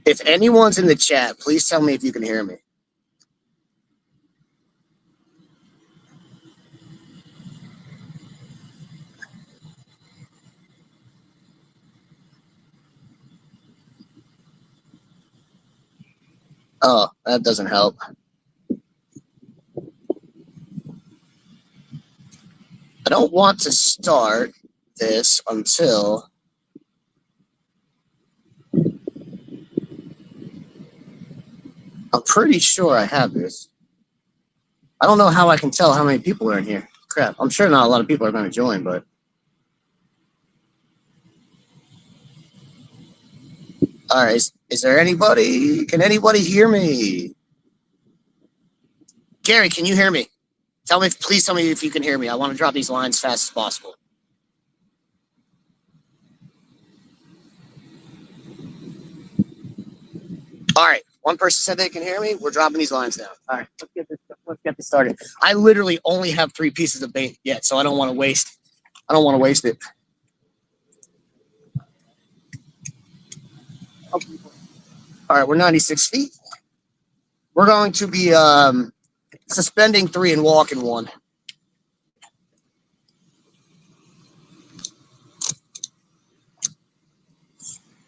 If anyone's in the chat, please tell me if you can hear me. Oh, that doesn't help. I don't want to start this until I'm pretty sure I have this. I don't know how I can tell how many people are in here. Crap, I'm sure not a lot of people are going to join, but... All right, is there anybody? Can anybody hear me? Gary, can you hear me? Please tell me if you can hear me. I want to drop these lines as fast as possible. All right, one person said they can hear me. We're dropping these lines down. All right, let's get this started. I literally only have 3 pieces of bait yet, so I don't want to waste. I don't want to waste it. All right, we're 96 feet. We're going to be suspending 3 and walking 1.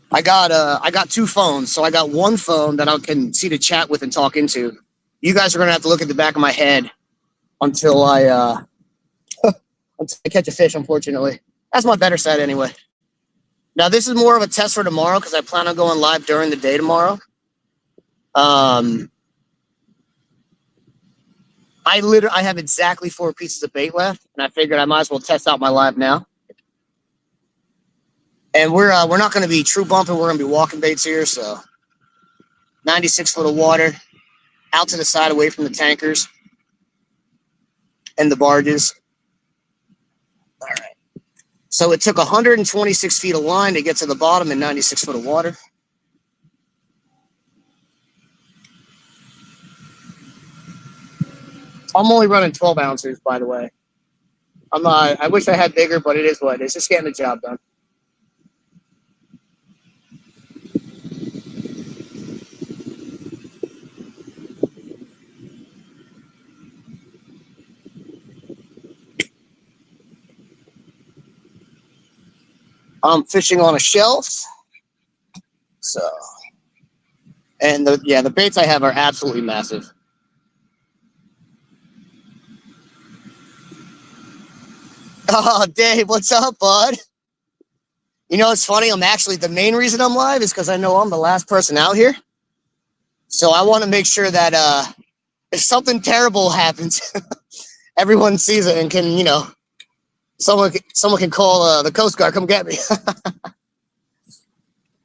I got 2 phones, so I got one phone that I can see to chat with and talk into. You guys are gonna have to look at the back of my head until I until I catch a fish. Unfortunately, that's my better side anyway. Now this is more of a test for tomorrow because I plan on going live during the day tomorrow. I have exactly 4 pieces of bait left, and I figured I might as well test out my live now. And we're not going to be true bumping. We're going to be walking baits here. So 96 foot of water out to the side away from the tankers and the barges. All right. So it took 126 feet of line to get to the bottom in 96 foot of water. I'm only running 12 ounces, by the way. I wish I had bigger, but it is what it is. Just getting the job done. I'm fishing on a shelf. So, and the baits I have are absolutely massive. Oh, Dave, what's up, bud? You know, it's funny. The main reason I'm live is because I know I'm the last person out here. So I want to make sure that if something terrible happens, everyone sees it and can, someone can call the Coast Guard, come get me.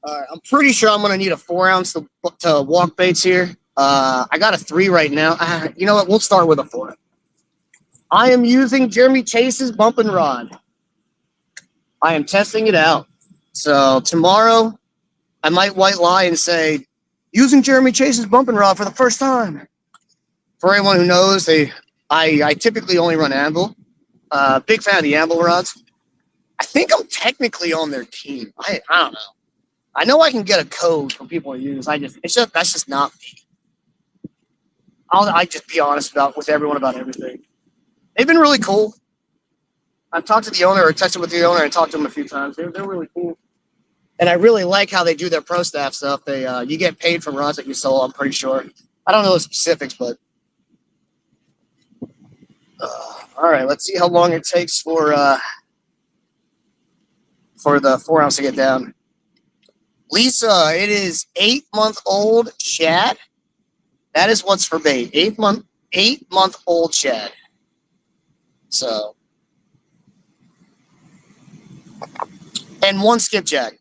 All right, I'm pretty sure I'm going to need a 4 ounce to walk baits here. I got a 3 right now. You know what? We'll start with a 4. I am using Jeremy Chase's bumping rod. I am testing it out. So tomorrow, I might white lie and say, using Jeremy Chase's bumping rod for the first time. For anyone who knows, I typically only run Anvil. Big fan of the Anvil rods. I think I'm technically on their team. I don't know. I know I can get a code for people to use. That's just not me. I just be honest with everyone about everything. They've been really cool. I've talked to the owner or texted with the owner and talked to them a few times. They're really cool. And I really like how they do their pro staff stuff. You get paid from rods that you sold, I'm pretty sure. I don't know the specifics, but all right, let's see how long it takes for the 4 ounce to get down. Lisa, it is 8-month-old shad. That is what's for bait. 8-month-old shad. So, and 1 skipjack.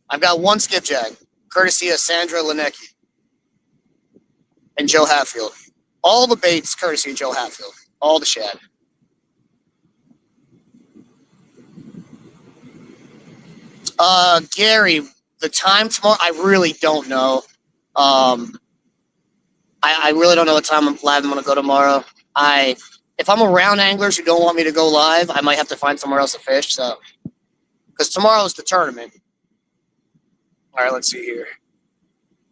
I've got 1 skipjack, courtesy of Sandra Linecki and Joe Hatfield. All the baits courtesy of Joe Hatfield. All the shad. Gary, the time tomorrow, I really don't know. I really don't know what time live I'm going to go tomorrow. If I'm around anglers who don't want me to go live, I might have to find somewhere else to fish. So, because tomorrow is the tournament. All right, let's see here.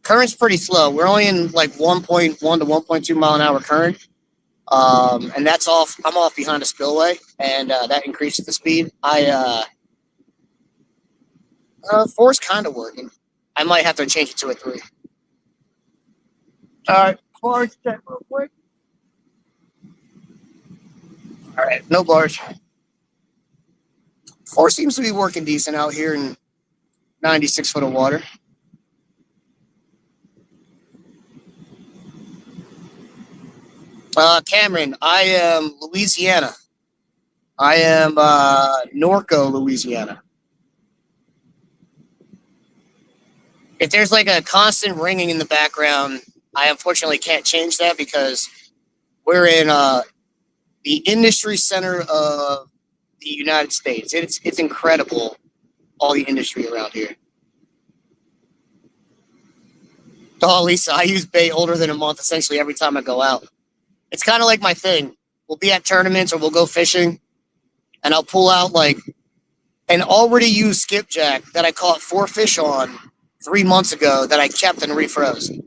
Current's pretty slow. We're only in like 1.1 to 1.2 mile an hour current. And that's off. I'm off behind a spillway, and that increases the speed. Four's kind of working. I might have to change it to a 3. All right, barge check real quick. All right, no barge. 4 seems to be working decent out here in 96 foot of water. Cameron, I am Louisiana. I am Norco, Louisiana. If there's like a constant ringing in the background, I unfortunately can't change that because we're in the industry center of the United States. It's incredible, all the industry around here. Oh, Lisa, I use bait older than a month essentially every time I go out. It's kind of like my thing. We'll be at tournaments or we'll go fishing, and I'll pull out like an already used skipjack that I caught 4 fish on 3 months ago that I kept and refroze.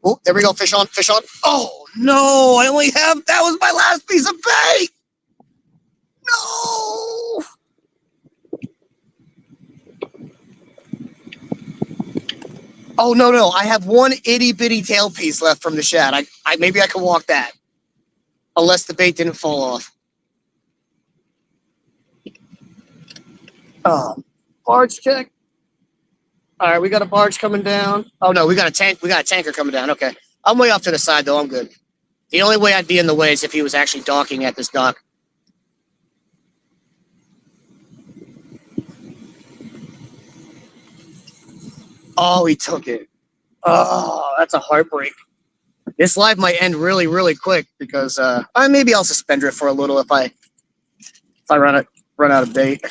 Oh, there we go. Fish on, fish on. Oh, no. I only have, that was my last piece of bait. No. Oh, no. I have one itty bitty tail piece left from the shad. Maybe I can walk that. Unless the bait didn't fall off. Barge check. All right, we got a barge coming down. Oh no, we got a tank. We got a tanker coming down. Okay, I'm way off to the side though. I'm good. The only way I'd be in the way is if he was actually docking at this dock. Oh, he took it. Oh, that's a heartbreak. This live might end really, really quick because maybe I'll suspend it for a little if I run out of bait.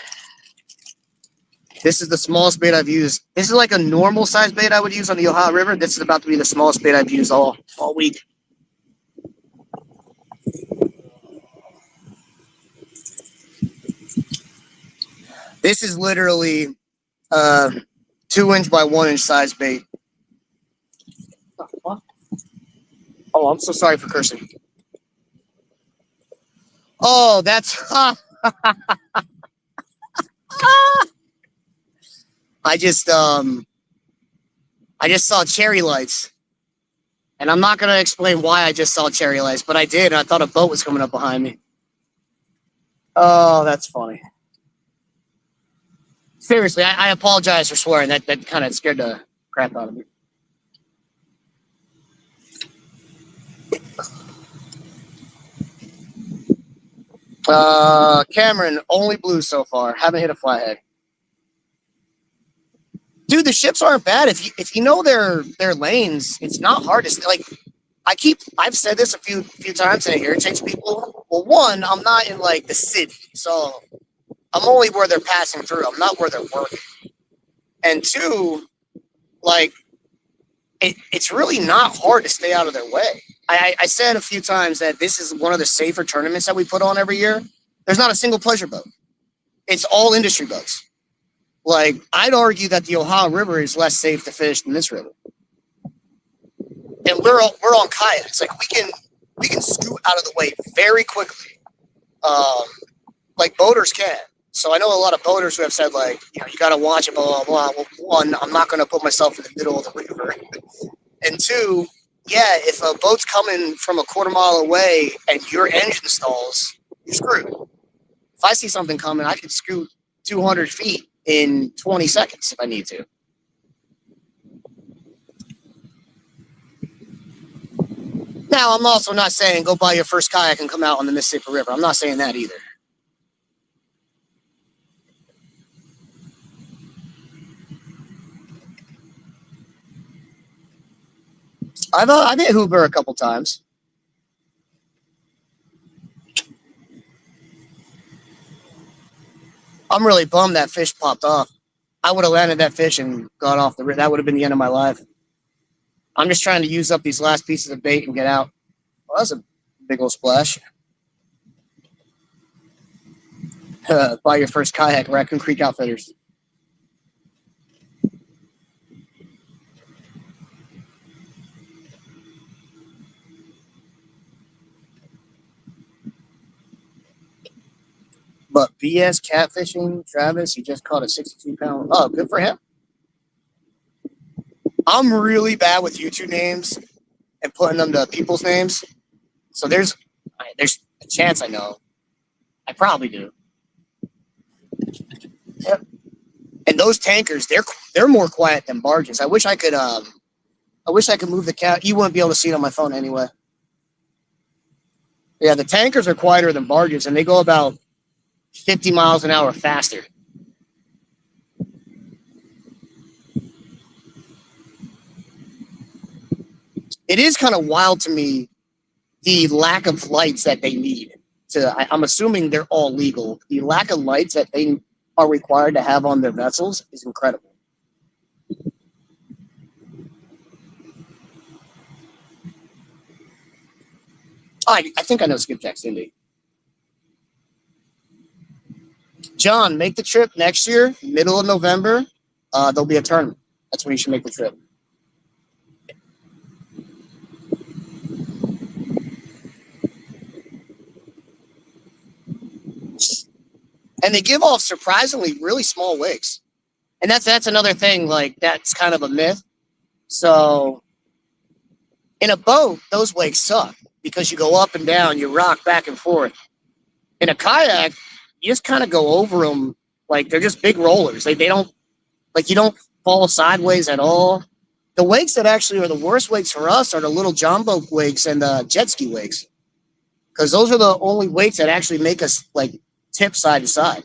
This is the smallest bait I've used. This is like a normal size bait I would use on the Ohio River. This is about to be the smallest bait I've used all week. This is literally 2-inch by 1-inch size bait. Oh, I'm so sorry for cursing. Oh, that's I just saw cherry lights. And I'm not gonna explain why I just saw cherry lights, but I did, and I thought a boat was coming up behind me. Oh, that's funny. Seriously, I apologize for swearing. That kind of scared the crap out of me. Cameron, only blue so far. Haven't hit a flathead. Dude, the ships aren't bad. If you know their lanes, it's not hard to like. I've said this a few times and it irritates people. Well, one, I'm not in like the city, so I'm only where they're passing through. I'm not where they're working. And two, like it's really not hard to stay out of their way. I said a few times that this is one of the safer tournaments that we put on every year. There's not a single pleasure boat. It's all industry boats. Like, I'd argue that the Ohio River is less safe to fish than this river. And we're on kayaks. Like, we can scoot out of the way very quickly. Like boaters can. So I know a lot of boaters who have said, like, you got to watch it, blah, blah, blah. Well, one, I'm not going to put myself in the middle of the river. And two, yeah, if a boat's coming from a quarter mile away and your engine stalls, you're screwed. If I see something coming, I could scoot 200 feet in 20 seconds if I need to. Now, I'm also not saying go buy your first kayak and come out on the Mississippi River. I'm not saying that either. I've hit Hoover a couple times. I'm really bummed that fish popped off. I would have landed that fish and got off the river. That would have been the end of my life. I'm just trying to use up these last pieces of bait and get out. Well, that's a big old splash. Buy your first kayak, Raccoon Creek Outfitters. But BS catfishing, Travis, he just caught a 62-pound. Oh, good for him. I'm really bad with YouTube names and putting them to people's names. So there's a chance I know. I probably do. Yep. And those tankers, they're more quiet than barges. I wish I could move the cat. You wouldn't be able to see it on my phone anyway. Yeah, the tankers are quieter than barges, and they go about 50 miles an hour faster. It is kind of wild to me the lack of lights that they need. I'm assuming they're all legal. The lack of lights that they are required to have on their vessels is incredible. Oh, I think I know Skipjack Cindy. John, make the trip next year, middle of November. There'll be a tournament. That's when you should make the trip. And they give off surprisingly really small wakes. And that's another thing, like that's kind of a myth. So in a boat, those wakes suck because you go up and down, you rock back and forth. In a kayak, you just kind of go over them like they're just big rollers. They don't, like, you don't fall sideways at all. The wakes that actually are the worst wakes for us are the little jumbo wakes and the jet ski wakes, because those are the only wakes that actually make us like tip side to side.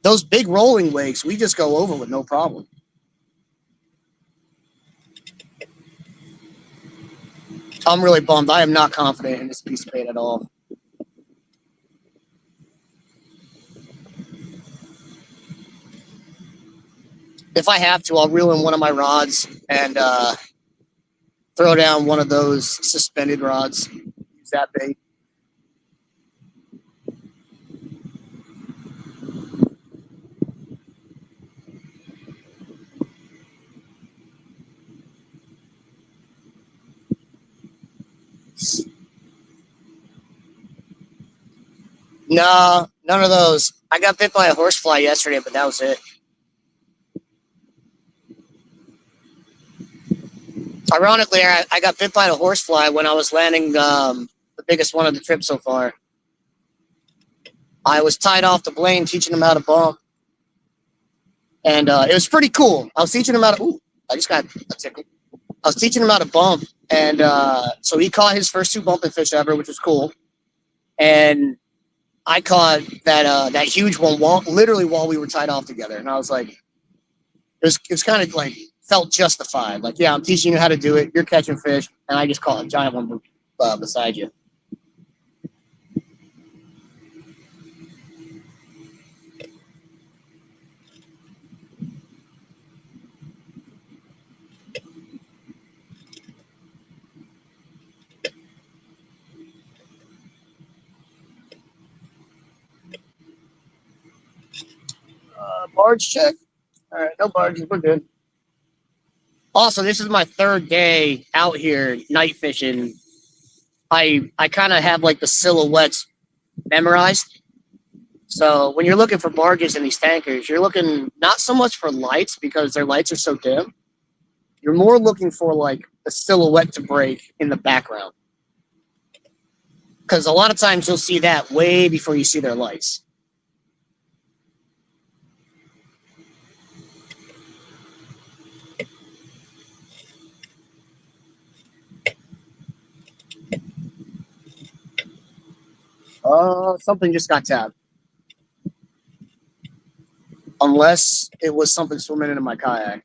Those big rolling wakes, we just go over with no problem. I'm really bummed. I am not confident in this piece of bait at all. If I have to, I'll reel in one of my rods and throw down one of those suspended rods. Use that bait. No, none of those. I got bit by a horsefly yesterday, but that was it. Ironically, I got bit by a horsefly when I was landing the biggest one of the trip so far. I was tied off the blade, teaching him how to bump, and it was pretty cool. I was teaching him how to. Ooh, I just got a tickle. I was teaching him how to bump, and so he caught his first 2 bumping fish ever, which was cool. And I caught that huge one literally while we were tied off together, and I was like, it was kind of like felt justified. Like, yeah, I'm teaching you how to do it. You're catching fish, and I just caught a giant one beside you. Barge check. All right, no barges. We're good. Also, this is my 3rd day out here night fishing. I kind of have like the silhouettes memorized. So when you're looking for barges in these tankers, you're looking not so much for lights because their lights are so dim. You're more looking for like a silhouette to break in the background. Because a lot of times you'll see that way before you see their lights. Something just got tapped. Unless it was something swimming into my kayak.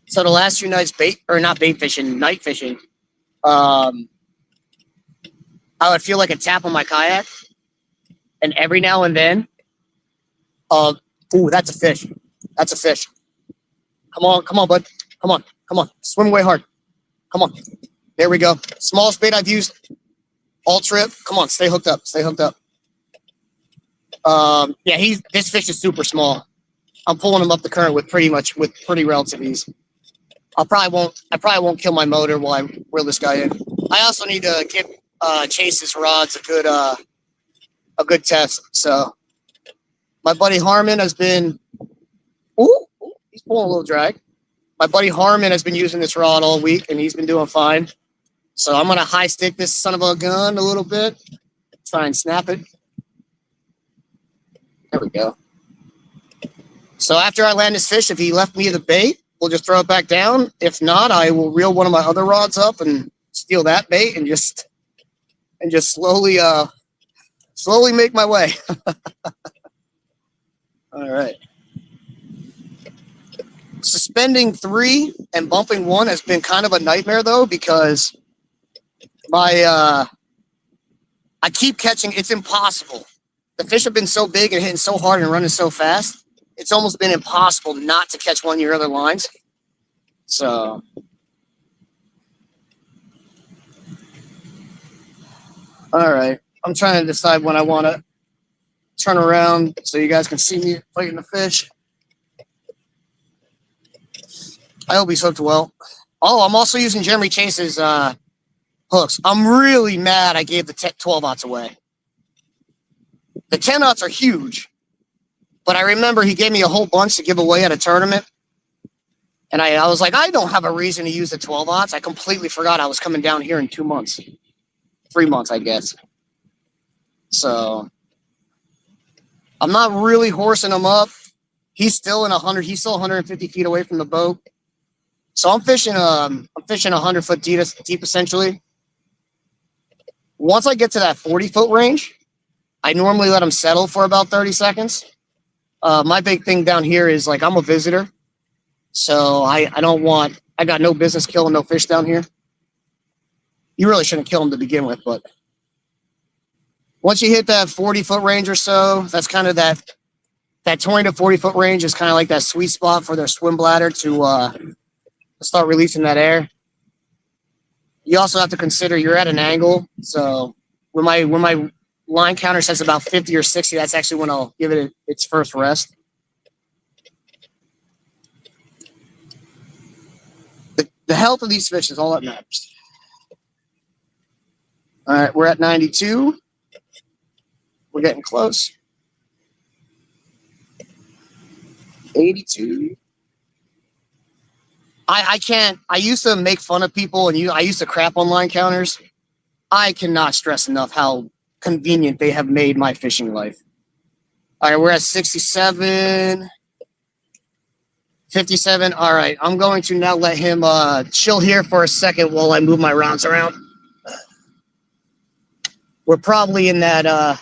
So the last 2 nights night fishing, I would feel like a tap on my kayak, and every now and then, ooh, that's a fish. That's a fish. Come on, bud. Come on. Swim away hard. Come on. There we go. Smallest bait I've used all trip. Come on, stay hooked up. Yeah, this fish is super small. I'm pulling him up the current with pretty relative ease. I probably won't kill my motor while I reel this guy in. I also need to get Chase's rod's a good test. So my buddy Harmon has been. Ooh, he's pulling a little drag. My buddy Harmon has been using this rod all week, and he's been doing fine. So I'm gonna high stick this son of a gun a little bit, try and snap it. There we go. So after I land this fish, if he left me the bait, we'll just throw it back down. If not, I will reel one of my other rods up and steal that bait and just slowly make my way. All right. Suspending 3 and bumping 1 has been kind of a nightmare though, because I keep catching. It's impossible. The fish have been so big and hitting so hard and running so fast. It's almost been impossible not to catch one of your other lines. So, all right. I'm trying to decide when I want to turn around so you guys can see me fighting the fish. I hope he's hooked well. Oh, I'm also using Jeremy Chase's hooks. I'm really mad I gave the 12-aughts away. The 10-aughts are huge, but I remember he gave me a whole bunch to give away at a tournament. And I was like, I don't have a reason to use the 12-aughts. I completely forgot I was coming down here in 2 months. 3 months, I guess. So I'm not really horsing him up. He's still 150 feet away from the boat. So I'm fishing 100 foot deep essentially. Once I get to that 40-foot range, I normally let him settle for about 30 seconds. My big thing down here is like I'm a visitor. So I got no business killing no fish down here. You really shouldn't kill them to begin with, but once you hit that 40-foot range or so, that's kind of that 20 to 40-foot range is kind of like that sweet spot for their swim bladder to start releasing that air. You also have to consider you're at an angle. So when my line counter says about 50 or 60, that's actually when I'll give it its first rest. The health of these fish is all that matters. All right, we're at 92. We're getting close. 82. I can't. I used to make fun of people, and I used to crap on line counters. I cannot stress enough how convenient they have made my fishing life. All right, we're at 67. 57. All right, I'm going to now let him chill here for a second while I move my rounds around. We're probably in that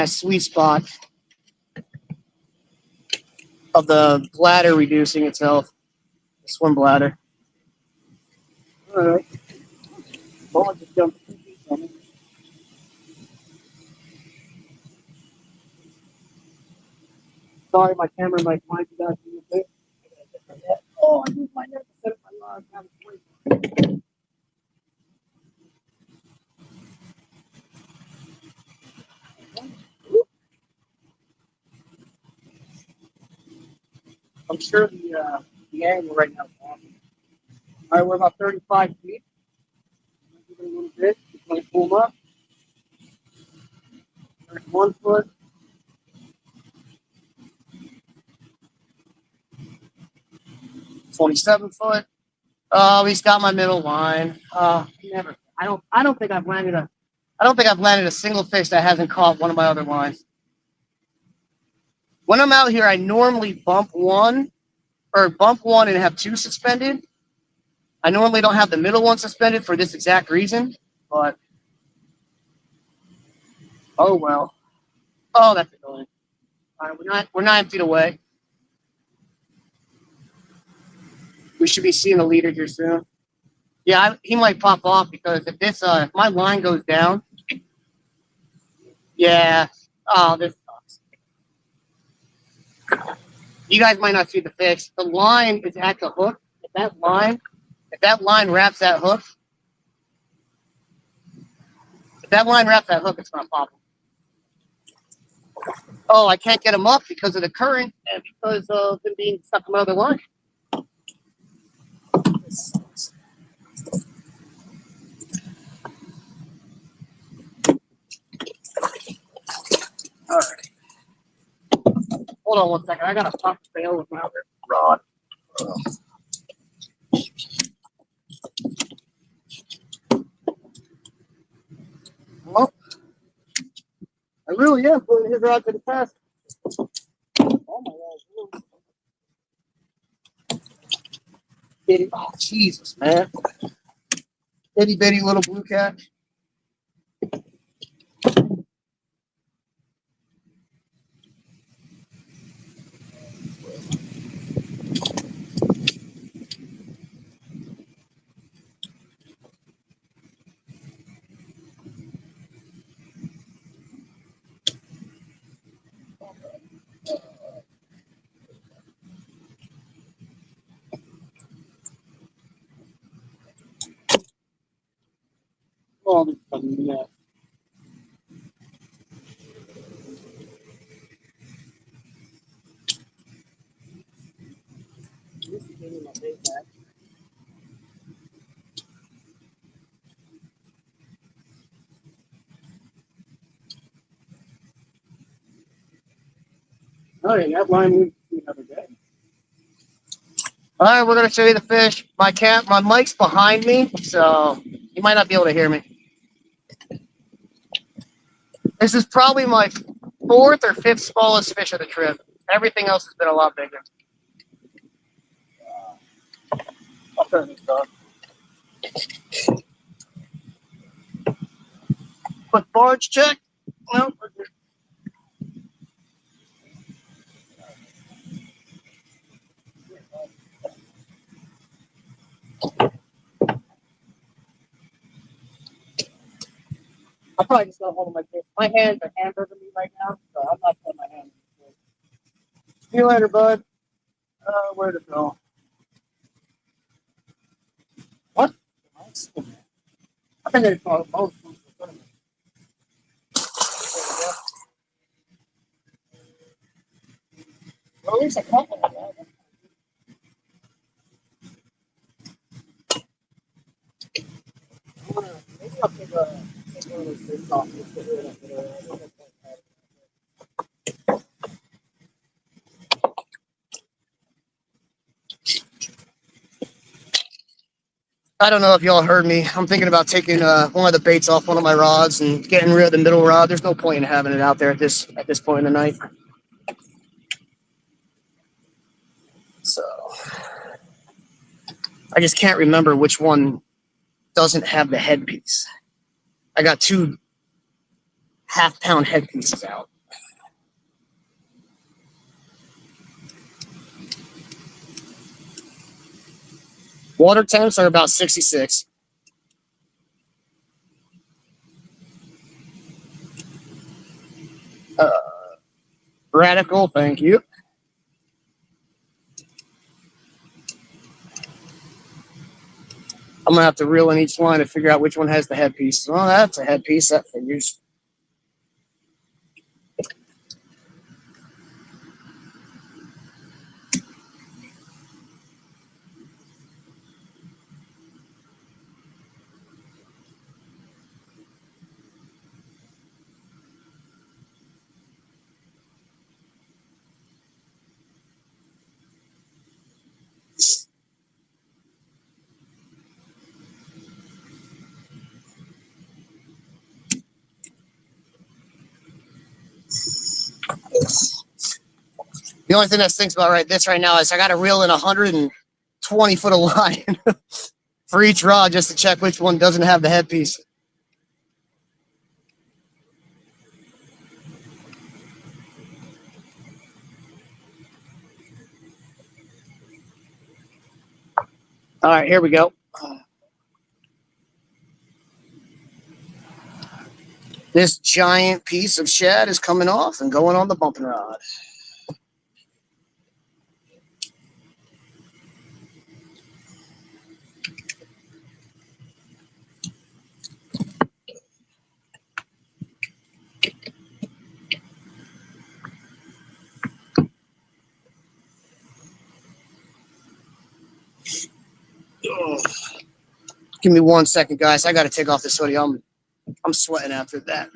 sweet spot of the bladder reducing itself, the swim bladder. All right. Well, I just jumped. Sorry, my camera might find you guys a bit. Oh, I moved my net to set up my log. I'm sure the angle right now is awesome. All right, we're about 35 feet. Give it a little bit. Just want to pull them up. There's 1 foot. 27 foot. Oh, he's got my middle line. Never. I don't think I've landed a single fish that hasn't caught one of my other lines. When I'm out here, I normally bump one and have 2 suspended. I normally don't have the middle one suspended for this exact reason, but oh well. Oh, that's annoying. All right, we're 9 feet away. We should be seeing the leader here soon. Yeah, he might pop off because if my line goes down, yeah. Oh, this sucks. You guys might not see the fish. The line is at the hook. If that line wraps that hook, it's gonna pop him. Oh, I can't get him up because of the current and because of him being stuck in my other line. Hold on 1 second. I gotta pop fail with my other rod. Well, I really am putting his rod to the test. Oh my God. Itty, oh, Jesus, man. Itty bitty little blue cat. Oh, this fucking mess. Oh, yeah, that line we have a day. All right, we're gonna show you the fish. My mic's behind me, so you might not be able to hear me. This is probably my fourth or fifth smallest fish of the trip. Everything else has been a lot bigger. I'll turn this off. Quick barge check. Nope. I'm probably just gonna hold my fish. My hands are hamburging me right now, so I'm not putting my hands in the fish. See you later, bud. Where'd it go? What? I think they call it both. Well, at least a couple of them. Maybe I'll take one of those fish off. I don't know if y'all heard me. I'm thinking about taking one of the baits off one of my rods and getting rid of the middle rod. There's no point in having it out there at this point in the night. So I just can't remember which one doesn't have the headpiece. I got 2 half-pound headpieces out. Water temps are about 66. Radical, thank you. I'm gonna have to reel in each line to figure out which one has the headpiece. Oh, that's a headpiece. That figures. The only thing that stinks about this right now is I got to reel in 120 foot of line for each rod just to check which one doesn't have the headpiece. All right, here we go. This giant piece of shad is coming off and going on the bumping rod. Give me 1 second, guys. I got to take off this hoodie. I'm sweating after that.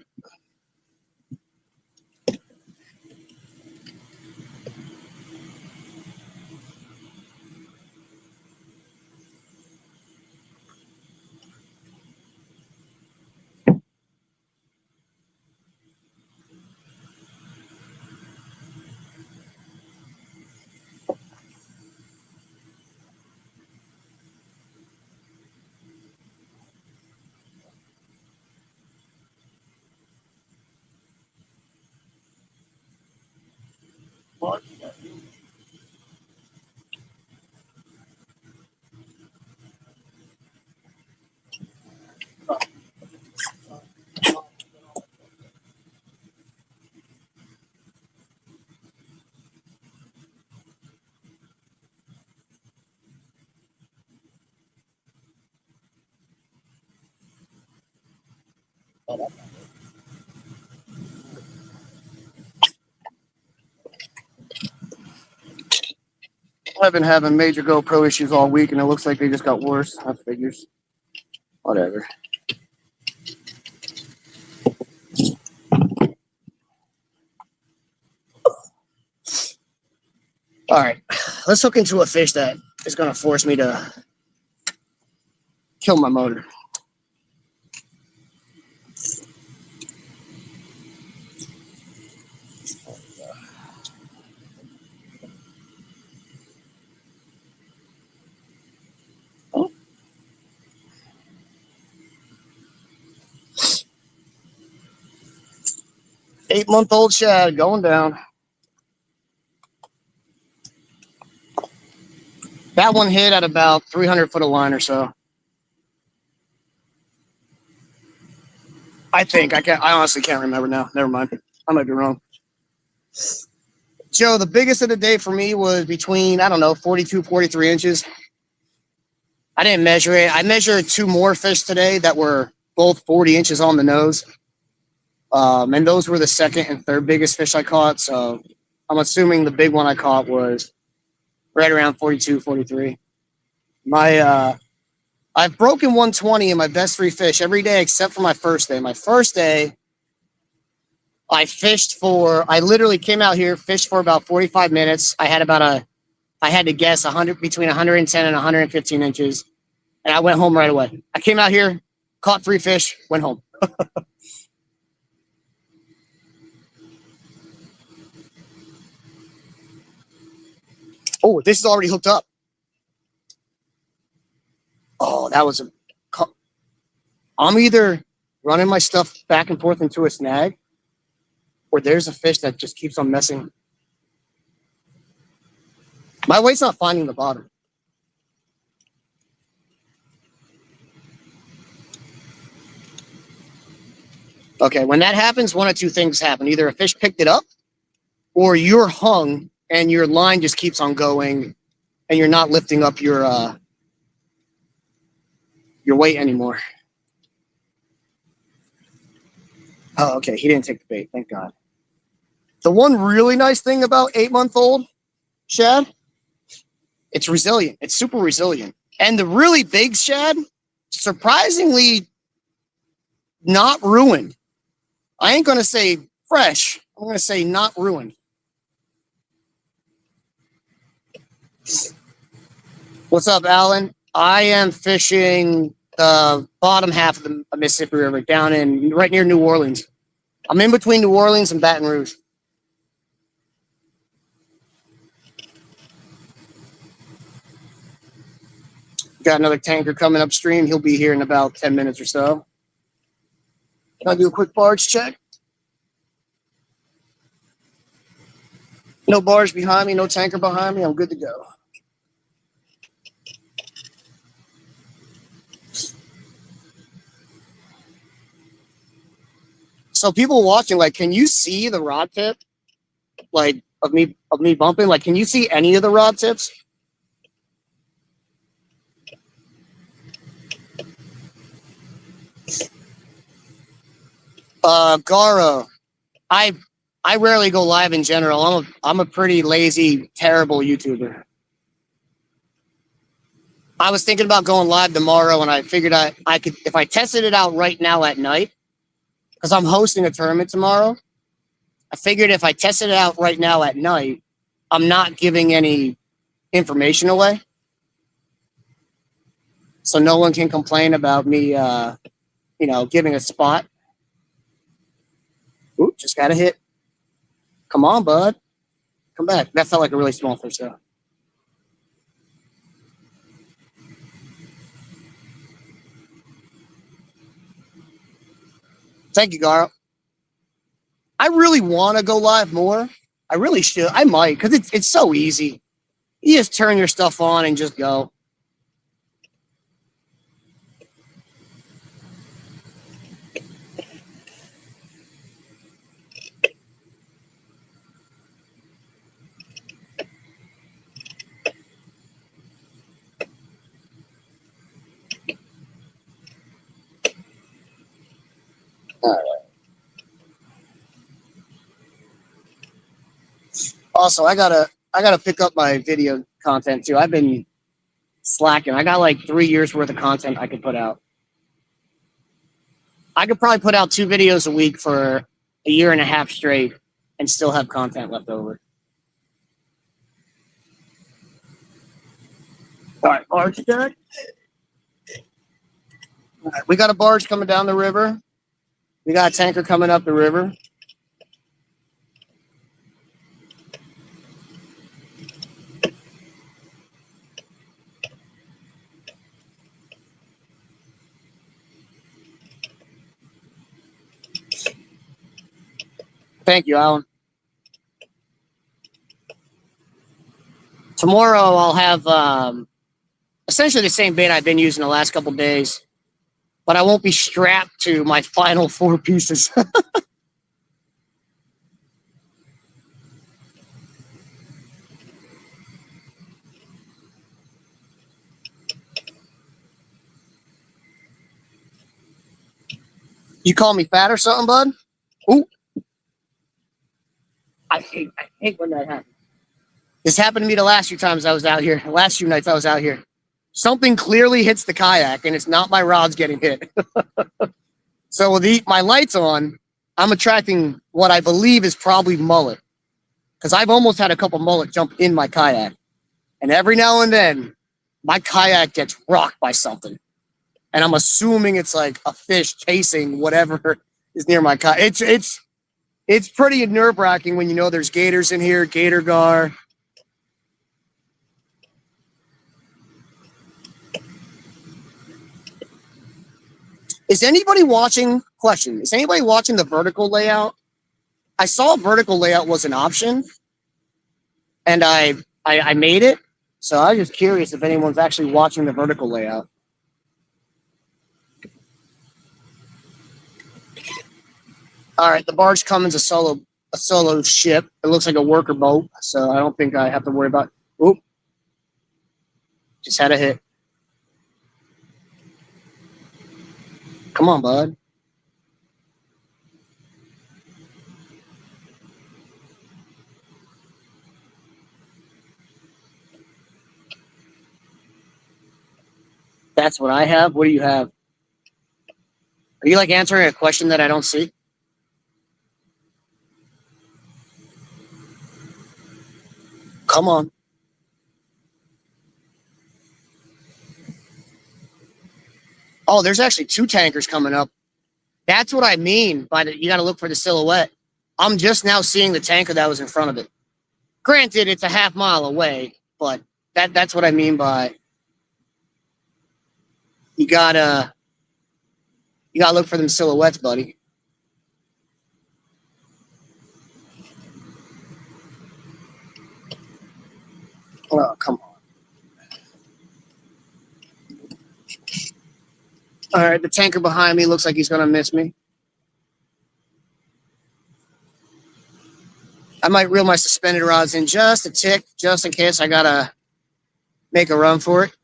I've been having major GoPro issues all week, and it looks like they just got worse. That figures. Whatever. All right, let's hook into a fish that is going to force me to kill my motor. Oh. 8-month-old shad going down. That one hit at about 300 foot of line or so. I think I honestly can't remember now. Never mind. I might be wrong. Joe, the biggest of the day for me was between, I don't know, 42, 43 inches. I didn't measure it. I measured 2 more fish today that were both 40 inches on the nose. And those were the second and third biggest fish I caught. So I'm assuming the big one I caught was right around 42, 43. I've broken 120 in my best 3 fish every day except for my first day. My first day, I literally came out here, fished for about 45 minutes. I had to guess 100, between 110 and 115 inches. And I went home right away. I came out here, caught 3 fish, went home. Oh, this is already hooked up. Oh, that was I'm either running my stuff back and forth into a snag, or there's a fish that just keeps on messing. My weight's not finding the bottom. Okay, when that happens, one of 2 things happen. Either a fish picked it up, or you're hung and your line just keeps on going and you're not lifting up your weight anymore. Oh, okay, he didn't take the bait, thank God. The one really nice thing about 8-month-old shad, it's resilient. It's super resilient. And the really big shad, surprisingly not ruined. I ain't going to say fresh. I'm going to say not ruined. What's up, Alan? I am fishing the bottom half of the Mississippi River down in right near New Orleans. I'm in between New Orleans and Baton Rouge. Got another tanker coming upstream. He'll be here in about 10 minutes or so. Can I do a quick barge check? No barge behind me, no tanker behind me. I'm good to go. So people watching, like, can you see the rod tip? Like of me bumping? Like, can you see any of the rod tips? Garo. I rarely go live in general. I'm a pretty lazy, terrible YouTuber. I was thinking about going live tomorrow, and I figured I could, if I tested it out right now at night, because I'm hosting a tournament tomorrow. I figured if I tested it out right now at night, I'm not giving any information away. So no one can complain about me, giving a spot. Ooh, just got a hit. Come on, bud. Come back. That felt like a really small fish, though. Thank you, Garo. I really want to go live more, I really should. I might, because it's so easy. You just turn your stuff on and just go. All right. Also, I gotta pick up my video content too. I've been slacking. I got like 3 years worth of content I could put out. I could probably put out 2 videos a week for a year and a half straight and still have content left over. All right, barge deck. All right, we got a barge coming down the river. We got a tanker coming up the river. Thank you, Alan. Tomorrow I'll have essentially the same bait I've been using the last couple days, but I won't be strapped to my final 4 pieces. You call me fat or something, bud? Ooh, I hate when that happens. This happened to me the last few times I was out here. The last few nights I was out here. Something clearly hits the kayak, and it's not my rods getting hit. So with my lights on, I'm attracting what I believe is probably mullet, because I've almost had a couple mullet jump in my kayak, and every now and then, my kayak gets rocked by something, and I'm assuming it's like a fish chasing whatever is near my kayak. It's pretty nerve wracking when you know there's gators in here, gator gar. Is anybody watching? Question: is anybody watching the vertical layout? I saw vertical layout was an option, and I made it. So I was just curious if anyone's actually watching the vertical layout. All right, the barge Cummins a solo ship. It looks like a worker boat, so I don't think I have to worry about. Oop, just had a hit. Come on, bud. That's what I have. What do you have? Are you like answering a question that I don't see? Come on. Oh, there's actually 2 tankers coming up. That's what I mean by the, you got to look for the silhouette. I'm just now seeing the tanker that was in front of it. Granted, it's a half-mile away, but that's what I mean by you gotta look for them silhouettes, buddy. Oh, come on. All right, the tanker behind me looks like he's gonna miss me. I might reel my suspended rods in just a tick, just in case I gotta make a run for it.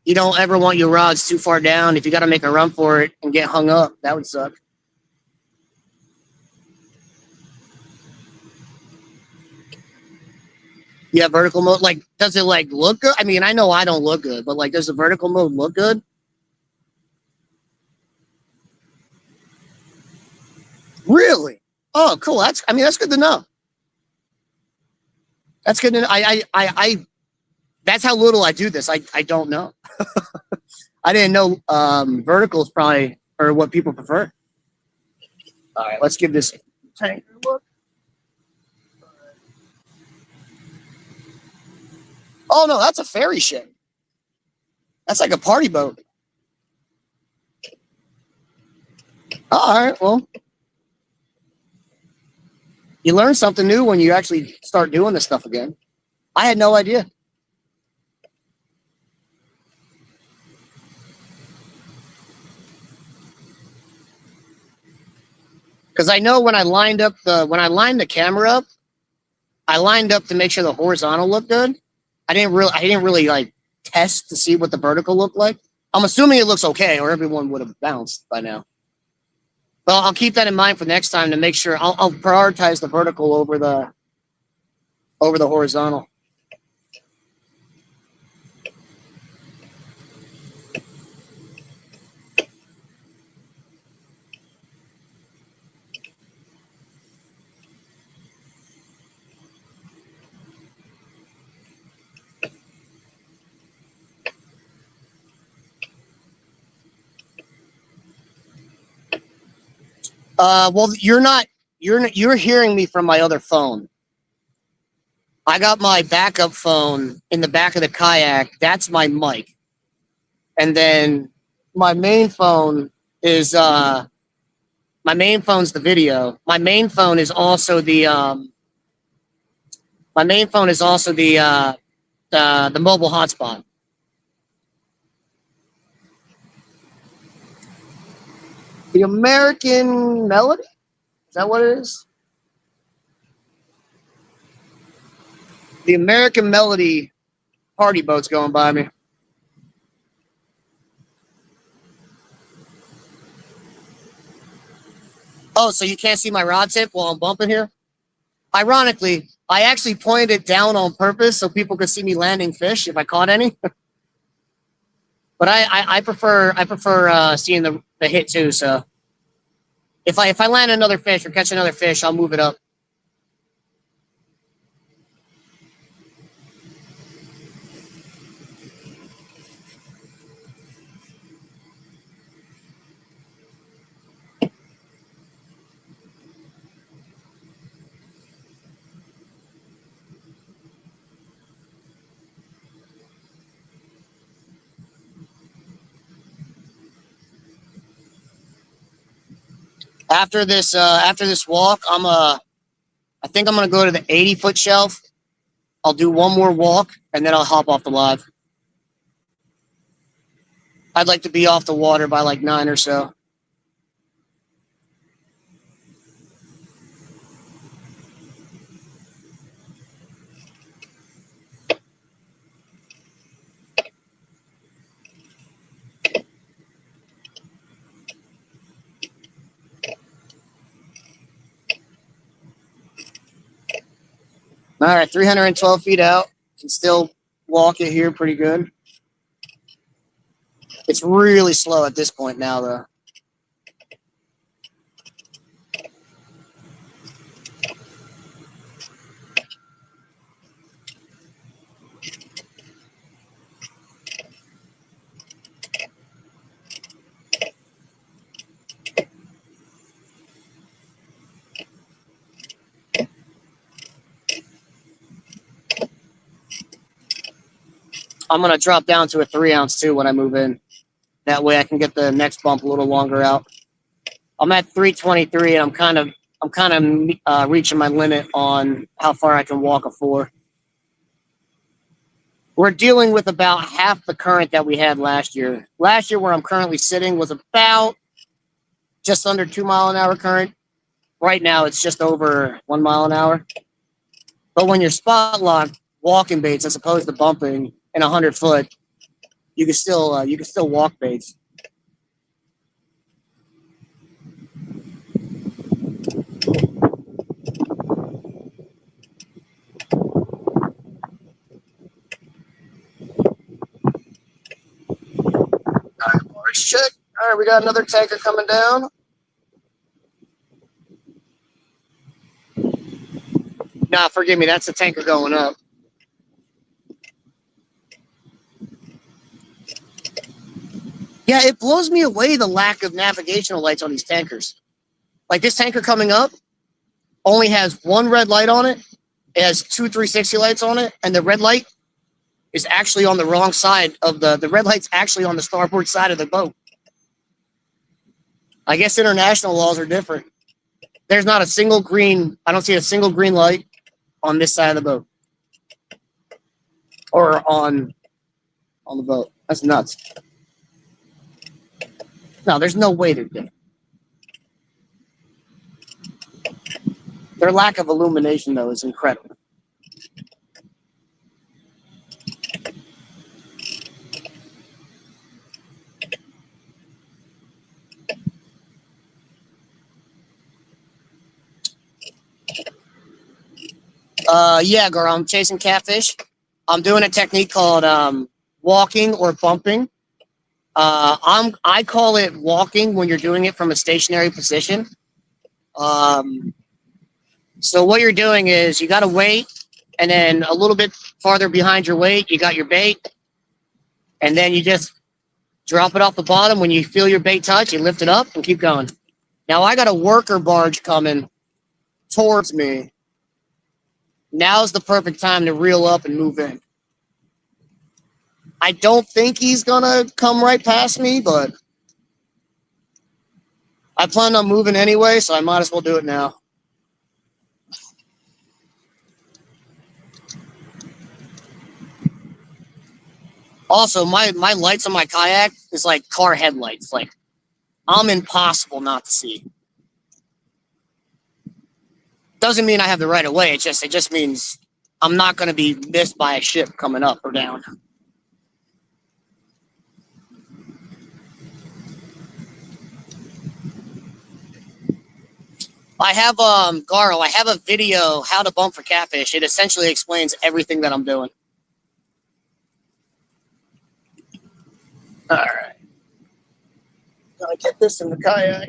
You don't ever want your rods too far down. If you gotta make a run for it and get hung up, that would suck. Yeah, vertical mode. Like, does it like look good? I mean, I know I don't look good, but like, does the vertical mode look good? Really? Oh, cool. That's good to know. That's good to know. That's how little I do this. I don't know. I didn't know verticals probably are what people prefer. All right, let's give this tanker a look. Oh no, that's a ferry ship. That's like a party boat. All right, well, You learn something new when you actually start doing this stuff again. I had no idea. Because I know when I lined the camera up, I lined up to make sure the horizontal looked good. I didn't really like test to see what the vertical looked like. I'm assuming it looks okay, or everyone would have bounced by now. But I'll keep that in mind for next time to make sure I'll prioritize the vertical over the horizontal. Well, you're hearing me from my other phone. I got my backup phone in the back of the kayak. That's my mic. And then my main phone is my main phone's the video. My main phone is also the the mobile hotspot. The American Melody? Is that what it is? The American Melody party boat's going by me. Oh, so you can't see my rod tip while I'm bumping here? Ironically, I actually pointed it down on purpose so people could see me landing fish if I caught any. But I prefer seeing the hit too. So if I land another fish or catch another fish, I'll move it up. After this walk, I think I'm gonna go to the 80-foot shelf. I'll do one more walk and then I'll hop off the live. I'd like to be off the water by like 9 or so. All right, 312 feet out. Can still walk it here pretty good. It's really slow at this point now, though. I'm going to drop down to a 3-ounce too when I move in. That way I can get the next bump a little longer out. I'm at 323 and I'm kind of reaching my limit on how far I can walk a 4. We're dealing with about half the current that we had last year. Last year, where I'm currently sitting, was about just under 2 mile an hour current. Right now, it's just over 1 mile an hour. But when you're spot locked walking baits as opposed to bumping in 100 foot, you can still walk baits. All right, boys, check. All right, we got another tanker coming down. Nah, forgive me, that's the tanker going up. Yeah, it blows me away the lack of navigational lights on these tankers. Like this tanker coming up only has one red light on it. It has 2 360 lights on it, and the red light is actually on the wrong side of the red light's actually on the starboard side of the boat. I guess international laws are different. There's not a single green. I don't see a single green light on this side of the boat or on the boat. That's nuts. No, there's no way they're doing. Their lack of illumination, though, is incredible. Yeah, girl, I'm chasing catfish. I'm doing a technique called walking or bumping. I call it walking when you're doing it from a stationary position. Um, so what you're doing is you got to wait, and then a little bit farther behind your weight, you got your bait, and then you just drop it off the bottom. When you feel your bait touch, you lift it up and keep going. Now I got a worker barge coming towards me. Now's the perfect time to reel up and move in. I don't think he's gonna come right past me, but I plan on moving anyway, so I might as well do it now. Also, my lights on my kayak is like car headlights. Like, I'm impossible not to see. Doesn't mean I have the right of way. It just means I'm not going to be missed by a ship coming up or down. I have Garl, I have a video how to bump for catfish. It essentially explains everything that I'm doing. All right. Gonna get this in the kayak.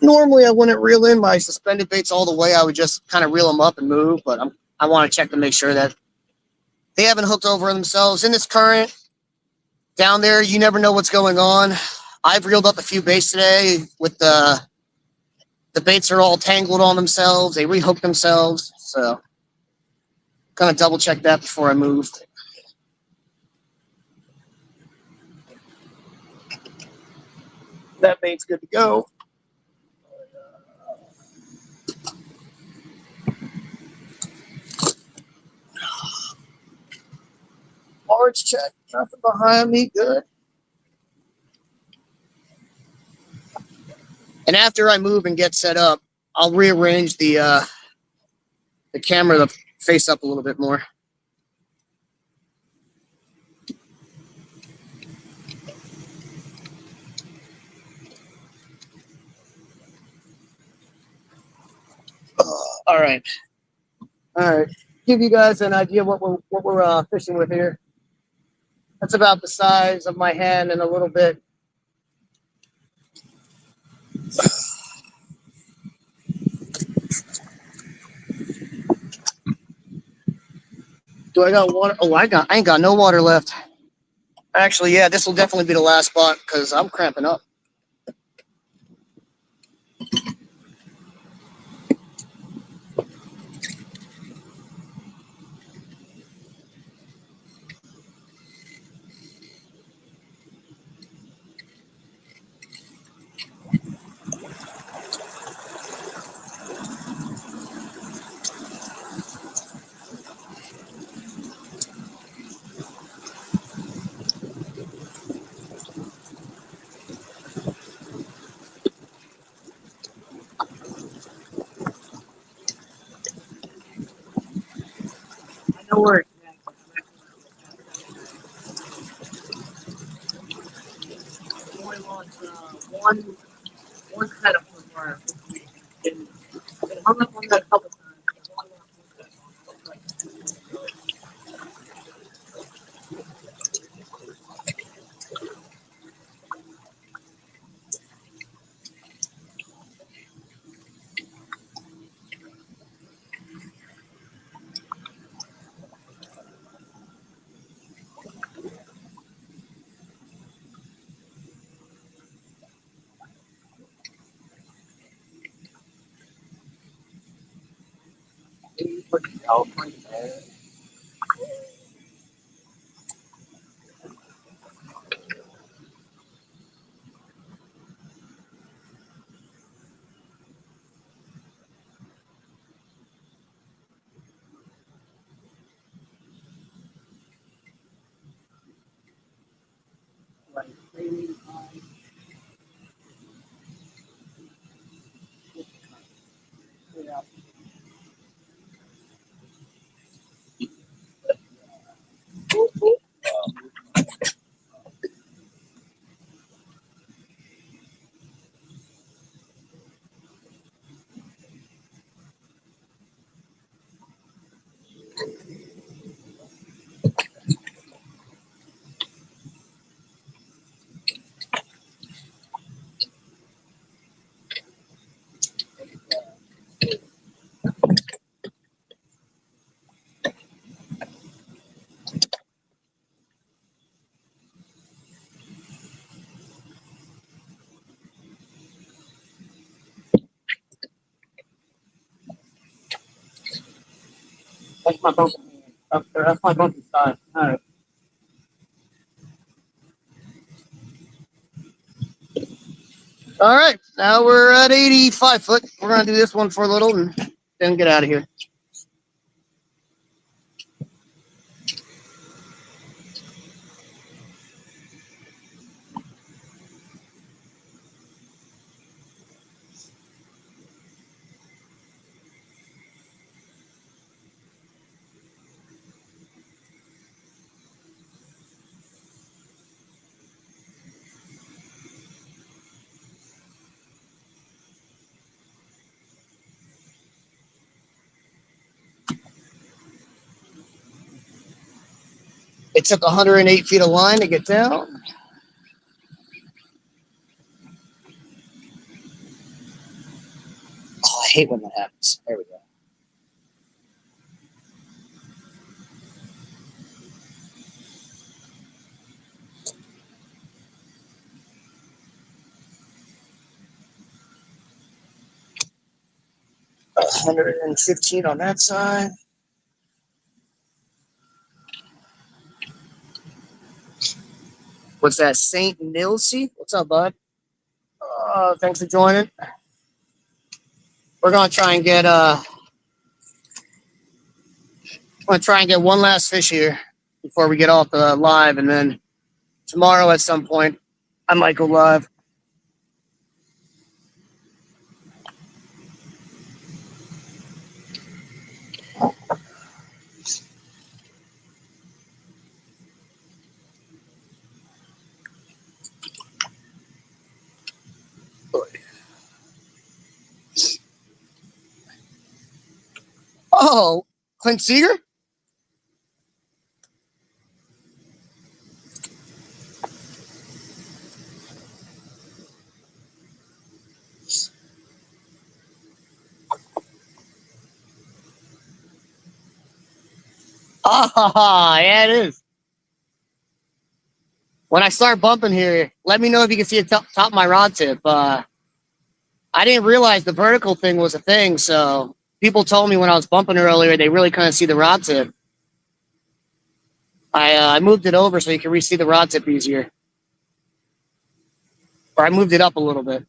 Normally, I wouldn't reel in my suspended baits all the way. I would just kind of reel them up and move, but I want to check to make sure that they haven't hooked over themselves. In this current down there, you never know what's going on. I've reeled up a few baits today with the baits are all tangled on themselves. They rehook themselves, so gonna double check that before I move. That bait's good to go. Large check, nothing behind me, good. And after I move and get set up, I'll rearrange the camera to face up a little bit more. All right. All right. Give you guys an idea what we're fishing with here. That's about the size of my hand and a little bit. Do I got water? Oh, I ain't got no water left. Actually, yeah, this will definitely be the last spot because I'm cramping up. I know where it's at. I only want one setup so far this week. And hung up on that a couple times. That's my bumping. That's my bumping side. All right. All right. Now we're at 85 foot. We're gonna do this one for a little and then get out of here. It took 108 feet of line to get down. Oh, I hate when that happens. There we go. About 115 on that side. What's that? Saint Nilsey? What's up, bud? Thanks for joining. We're gonna try and get one last fish here before we get off the live, and then tomorrow at some point I might go live. Oh, Clint Seeger? Ah, yeah, it is. When I start bumping here, let me know if you can see the top of my rod tip. I didn't realize the vertical thing was a thing, so people told me when I was bumping earlier they really couldn't see the rod tip. I moved it over so you can see the rod tip easier. Or I moved it up a little bit.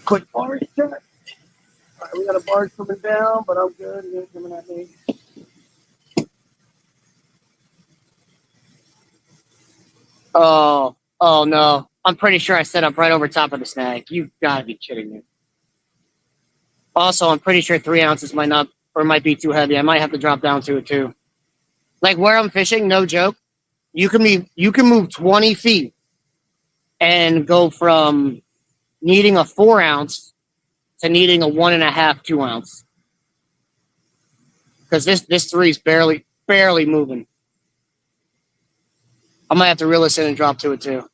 Quick barge check. All right, we got a barge coming down, but I'm good. It ain't coming at me. Oh no. I'm pretty sure I set up right over top of the snag. You've got to be kidding me. Also, I'm pretty sure 3 ounces might not, or might be too heavy. I might have to drop down to it too. Like where I'm fishing, no joke. You can move 20 feet and go from needing a 4 ounce to needing a 1.5, 2 ounce. Because this three is barely moving. I might have to reel this in and drop to it too.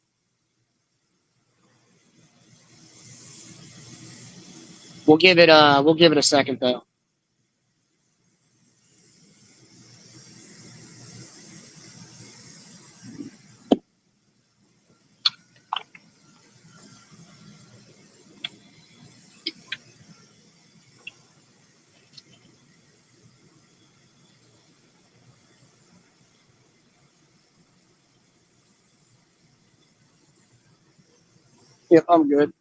We'll give it a second though. Yep, I'm good.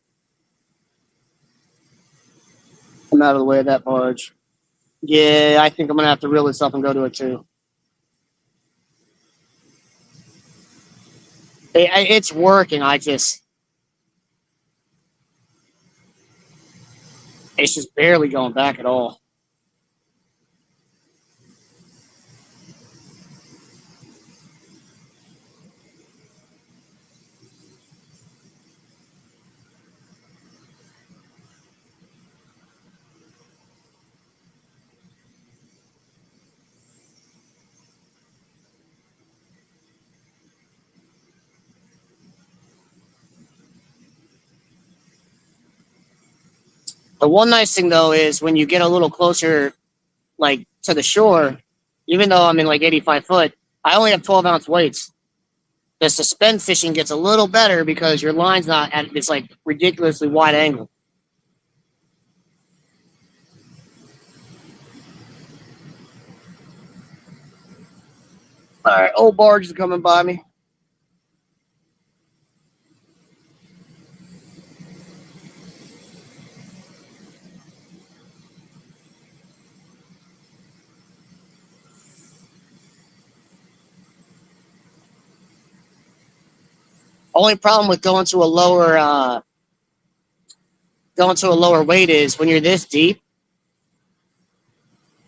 I'm out of the way of that barge. Yeah, I think I'm gonna have to reel this up and go to it too. It's working. It's just barely going back at all. The one nice thing though is when you get a little closer, like to the shore, even though I'm in like 85 foot, I only have 12-ounce weights. The suspend fishing gets a little better because your line's not at this like ridiculously wide angle. All right, old barge is coming by me. Only problem with going to a lower weight is when you're this deep,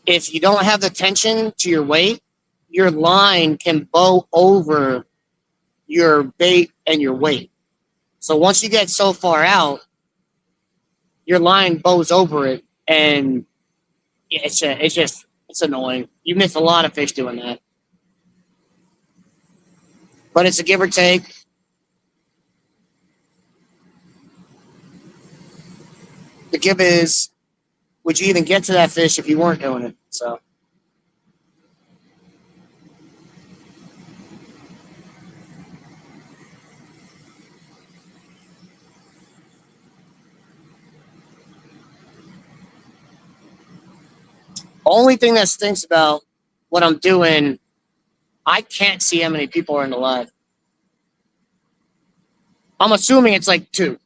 if you don't have the tension to your weight, your line can bow over your bait and your weight. So once you get so far out, your line bows over it, and it's annoying. You miss a lot of fish doing that, but it's a give or take. The give is, would you even get to that fish if you weren't doing it? So only thing that stinks about what I'm doing, I can't see how many people are in the live. I'm assuming it's like 2,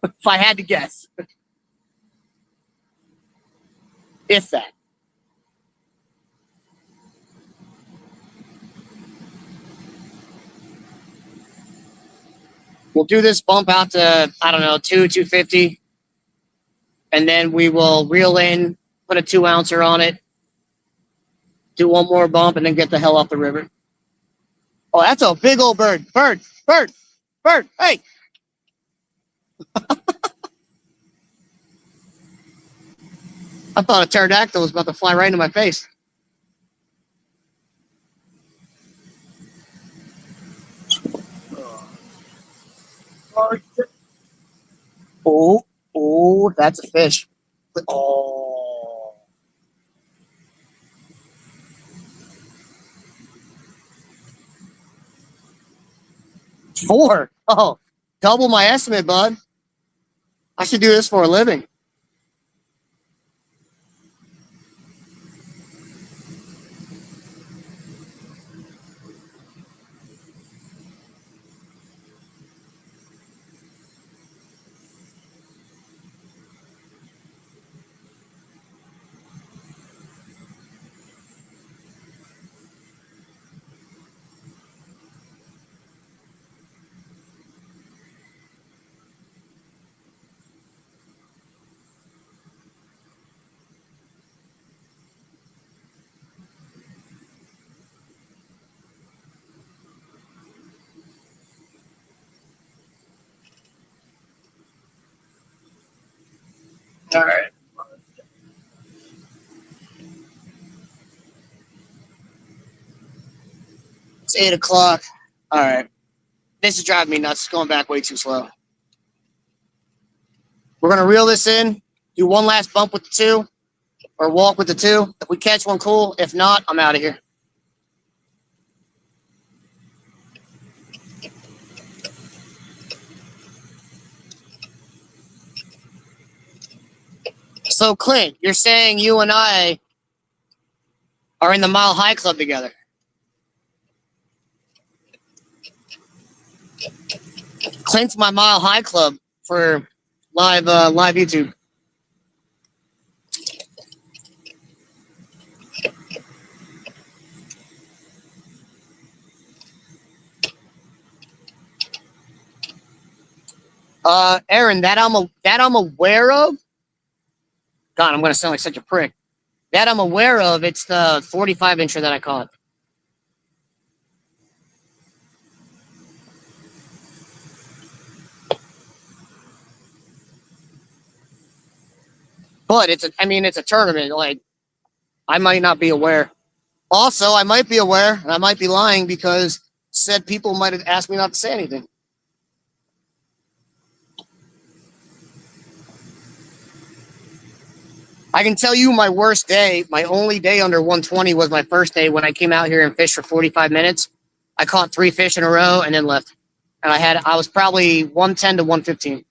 if I had to guess, if that. We'll do this bump out to, I don't know, 250, and then we will reel in, put a 2-ouncer on it, do one more bump, and then get the hell off the river. Oh, that's a big old bird. Bird, bird, bird. Hey. I thought a pterodactyl was about to fly right into my face. Oh, oh, that's a fish. Oh. 4. Oh, double my estimate, bud. I should do this for a living. All right. It's 8 o'clock. All right. This is driving me nuts. It's going back way too slow. We're going to reel this in, do one last bump with the 2, or walk with the 2. If we catch one, cool. If not, I'm out of here. So, Clint, you're saying you and I are in the Mile High Club together. Clint's my Mile High Club for live YouTube. Aaron, that I'm aware of. God, I'm gonna sound like such a prick. That I'm aware of. It's the 45 incher that I caught. But I mean, it's a tournament. Like, I might not be aware. Also, I might be aware, and I might be lying because said people might have asked me not to say anything. I can tell you my worst day, my only day under 120 was my first day when I came out here and fished for 45 minutes. I caught 3 fish in a row and then left. And I was probably 110 to 115.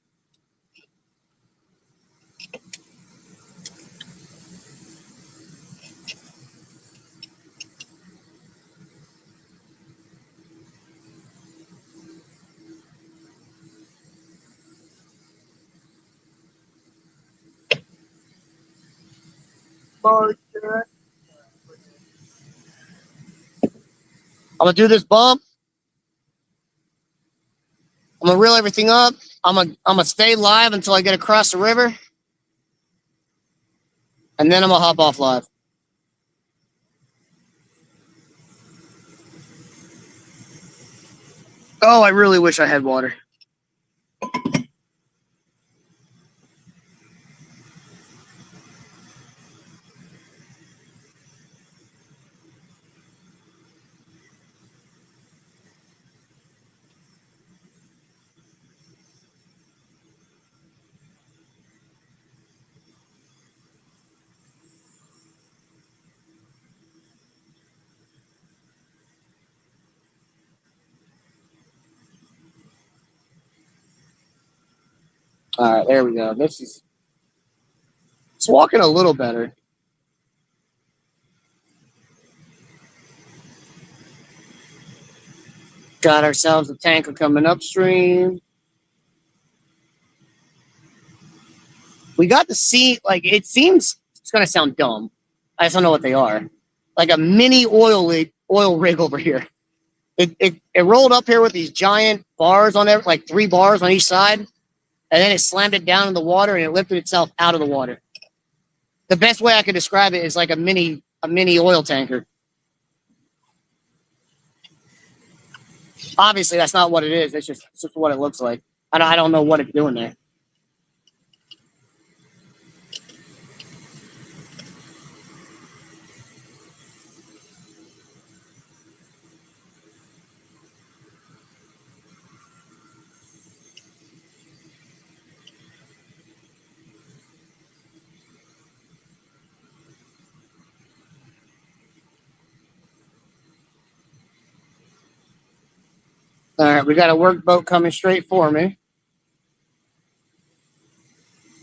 I'm gonna do this bump. I'm gonna reel everything up. I'm gonna stay live until I get across the river, and then I'm gonna hop off live. Oh, I really wish I had water. All right, there we go. It's walking a little better. Got ourselves a tanker coming upstream. We got to see, like, it seems, it's going to sound dumb. I just don't know what they are. Like a mini oil rig over here. It rolled up here with these giant bars on it, like 3 bars on each side, and then it slammed it down in the water and it lifted itself out of the water. The best way I could describe it is like a mini oil tanker. Obviously, that's not what it is. It's just what it looks like. I don't know what it's doing there. All right, we got a workboat coming straight for me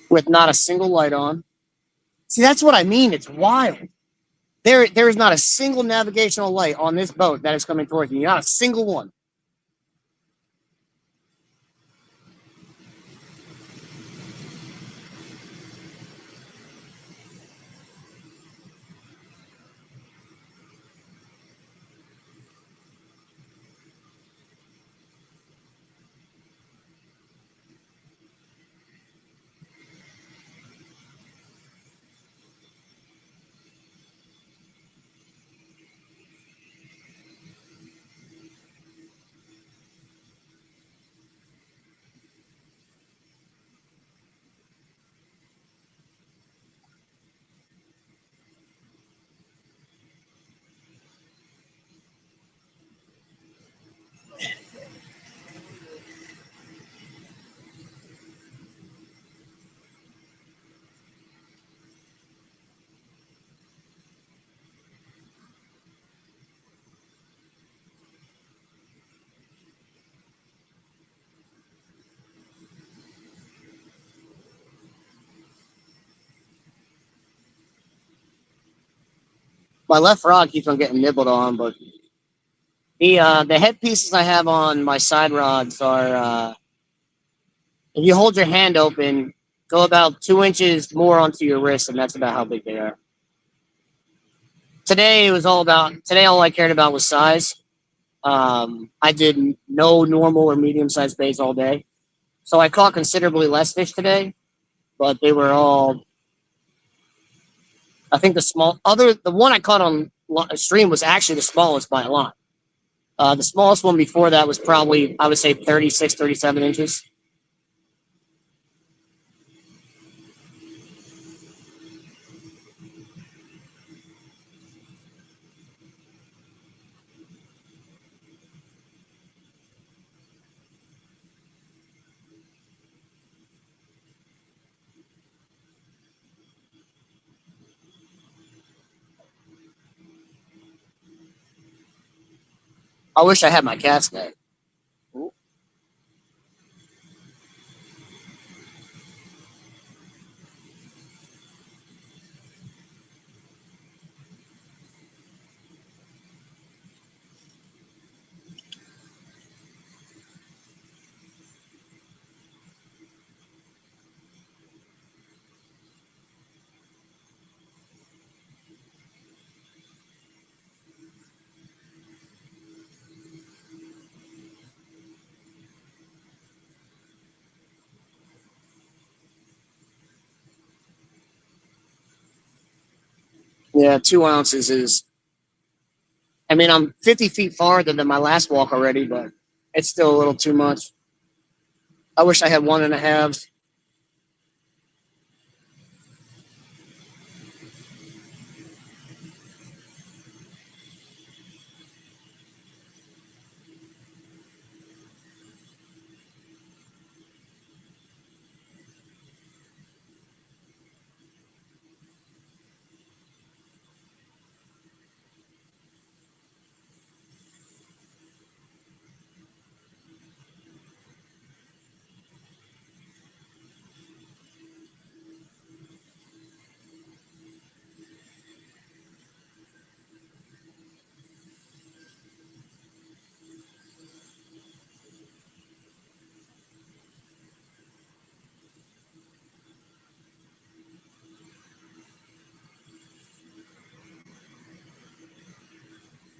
with not a single light on. See, that's what I mean. It's wild. There is not a single navigational light on this boat that is coming towards me. Not a single one. My left rod keeps on getting nibbled on, but the head pieces I have on my side rods are if you hold your hand open, go about 2 inches more onto your wrist, and that's about how big they are. Today all I cared about was size. I did no normal or medium sized baits all day. So I caught considerably less fish today, but they were all. I think the one I caught on stream was actually the smallest by a lot. The smallest one before that was probably, I would say, 36, 37 inches. I wish I had my cast net. Yeah, 2 ounces is. I mean, I'm 50 feet farther than my last walk already, but it's still a little too much. I wish I had 1.5.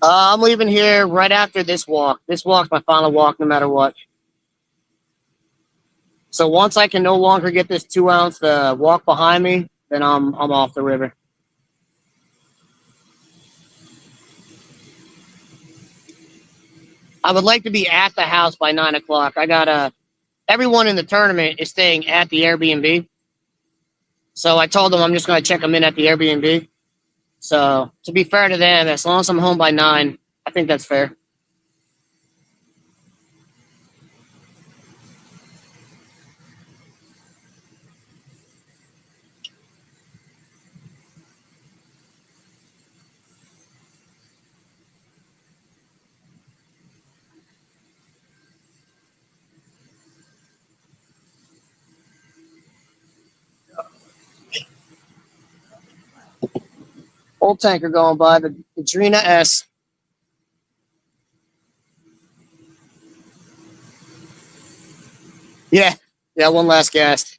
I'm leaving here right after this walk. This walk's my final walk, no matter what. So once I can no longer get this 2 ounce walk behind me, then I'm off the river. I would like to be at the house by 9 o'clock. I got everyone in the tournament is staying at the Airbnb. So I told them I'm just going to check them in at the Airbnb. So to be fair to them, as long as I'm home by 9, I think that's fair. Old tanker going by the Drina S. Yeah, yeah, one last cast.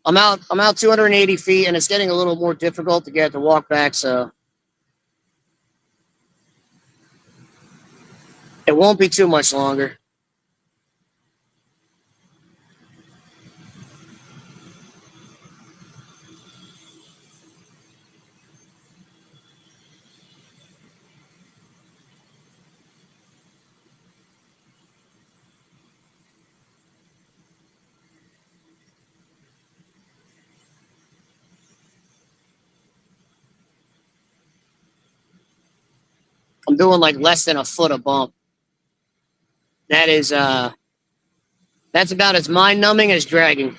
I'm out. I'm out 280 feet, and it's getting a little more difficult to get to walk back. So it won't be too much longer. I'm doing like less than a foot a bump. That is that's about as mind numbing as dragging.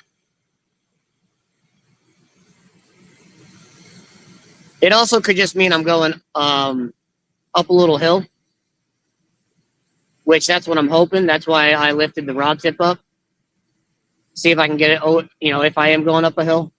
It also could just mean I'm going up a little hill, which that's what I'm hoping. That's why I lifted the rod tip up. See if I can get it. Oh, if I am going up a hill.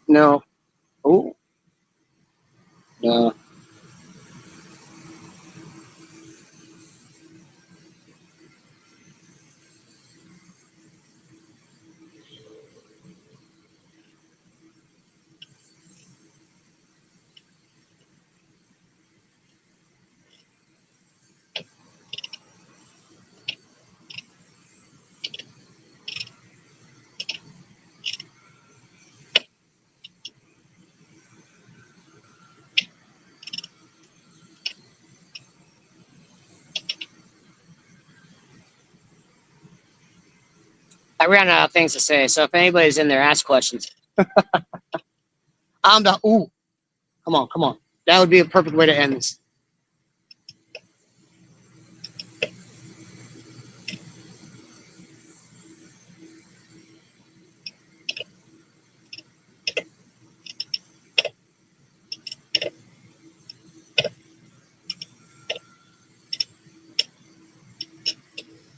No. Oh, no. I ran out of things to say, so if anybody's in there, ask questions. I'm the ooh. Come on, come on. That would be a perfect way to end this.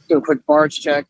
Do a quick barge check.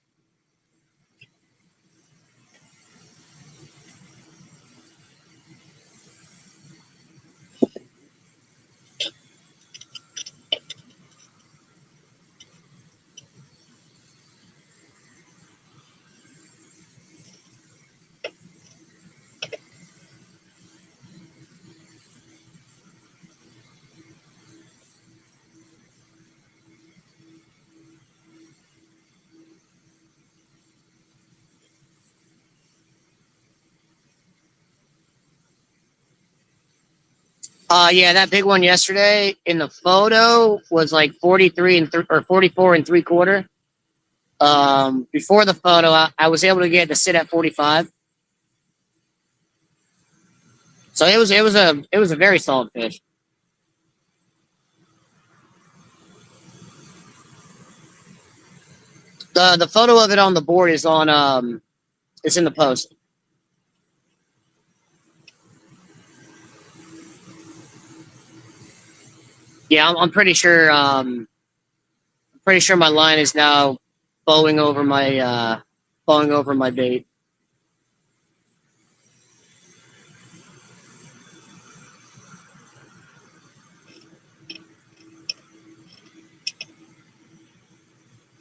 Yeah, that big one yesterday in the photo was like 43 and or 44 and three quarter. Before the photo, I was able to get it to sit at 45. So it was a very solid fish. The photo of it on the board is on it's in the post. Yeah, I'm pretty sure my line is now bowing over my bait.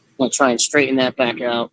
I'm gonna try and straighten that back out.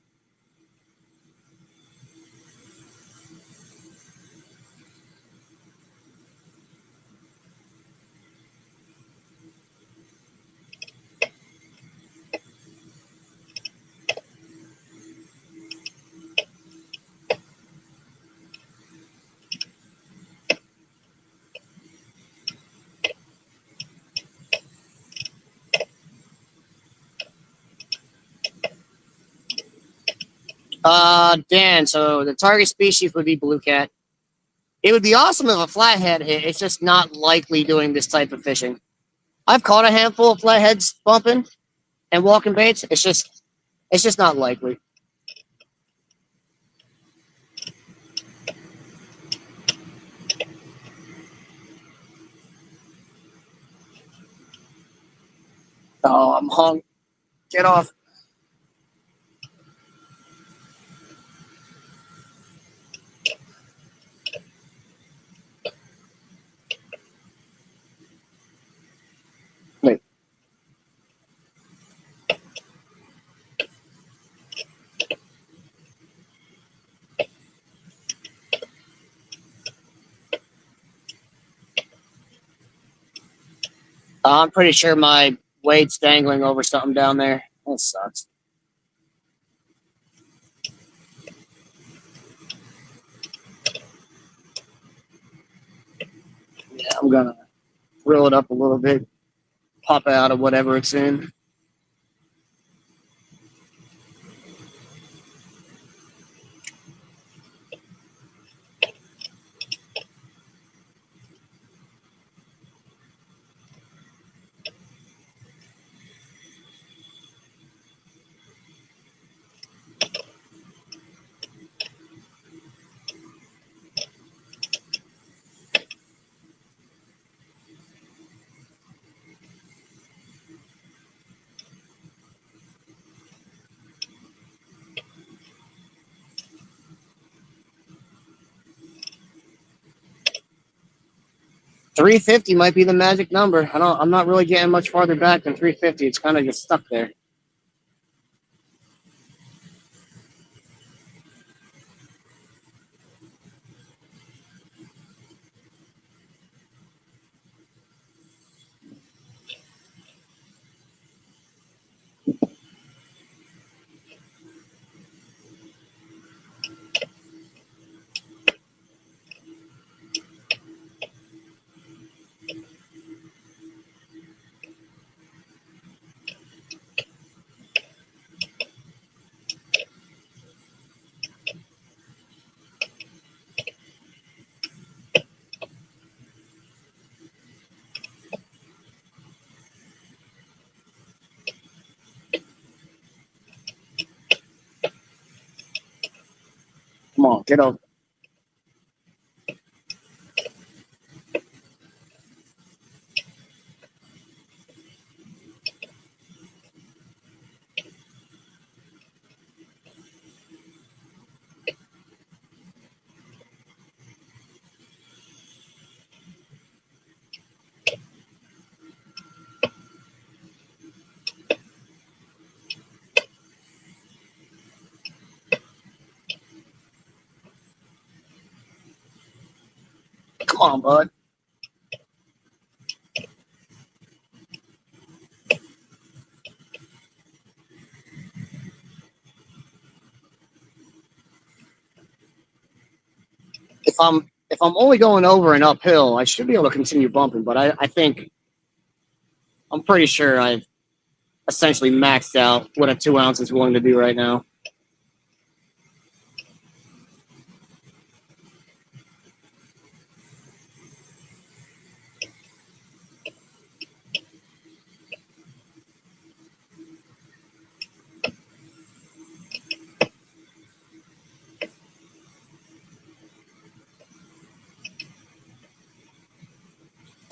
Dan. So the target species would be blue cat. It would be awesome if a flathead hit. It's just not likely doing this type of fishing. I've caught a handful of flatheads bumping and walking baits. It's just not likely. Oh, I'm hung. Get off. Wait. I'm pretty sure my weight's dangling over something down there. That sucks. Yeah, I'm gonna reel it up a little bit, pop it out of whatever it's in. 350 might be the magic number. I'm not really getting much farther back than 350. It's kind of just stuck there. Come on, get over. Come on, bud. If I'm only going over and uphill, I should be able to continue bumping. But I think I'm pretty sure I've essentially maxed out what a 2 ounce is willing to do right now.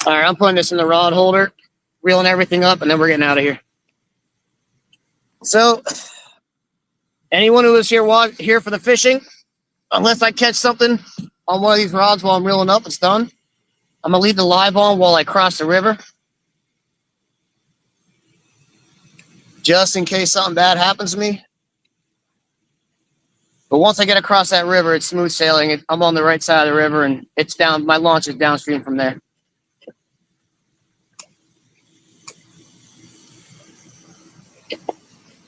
All right, I'm putting this in the rod holder, reeling everything up, and then we're getting out of here. So, anyone who is here for the fishing, unless I catch something on one of these rods while I'm reeling up, it's done. I'm gonna leave the live on while I cross the river, just in case something bad happens to me. But once I get across that river, it's smooth sailing. I'm on the right side of the river, and it's down. My launch is downstream from there.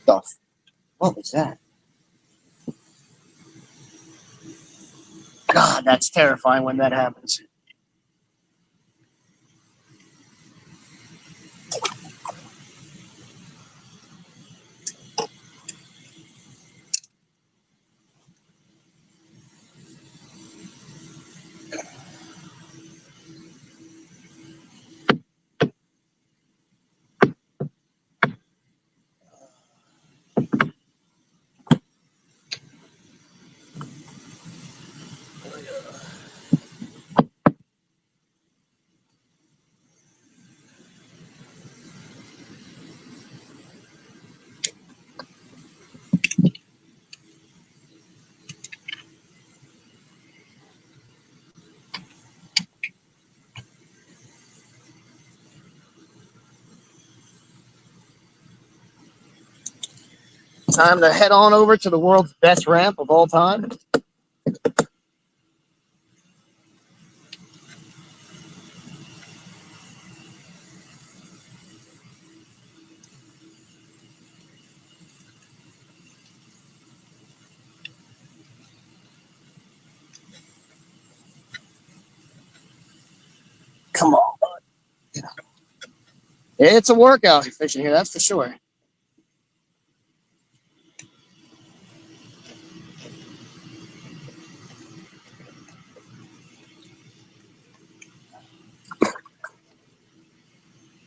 Stuff. What was that? God, that's terrifying when that happens. Time to head on over to the world's best ramp of all time. Come on, bud. It's a workout fishing here, that's for sure.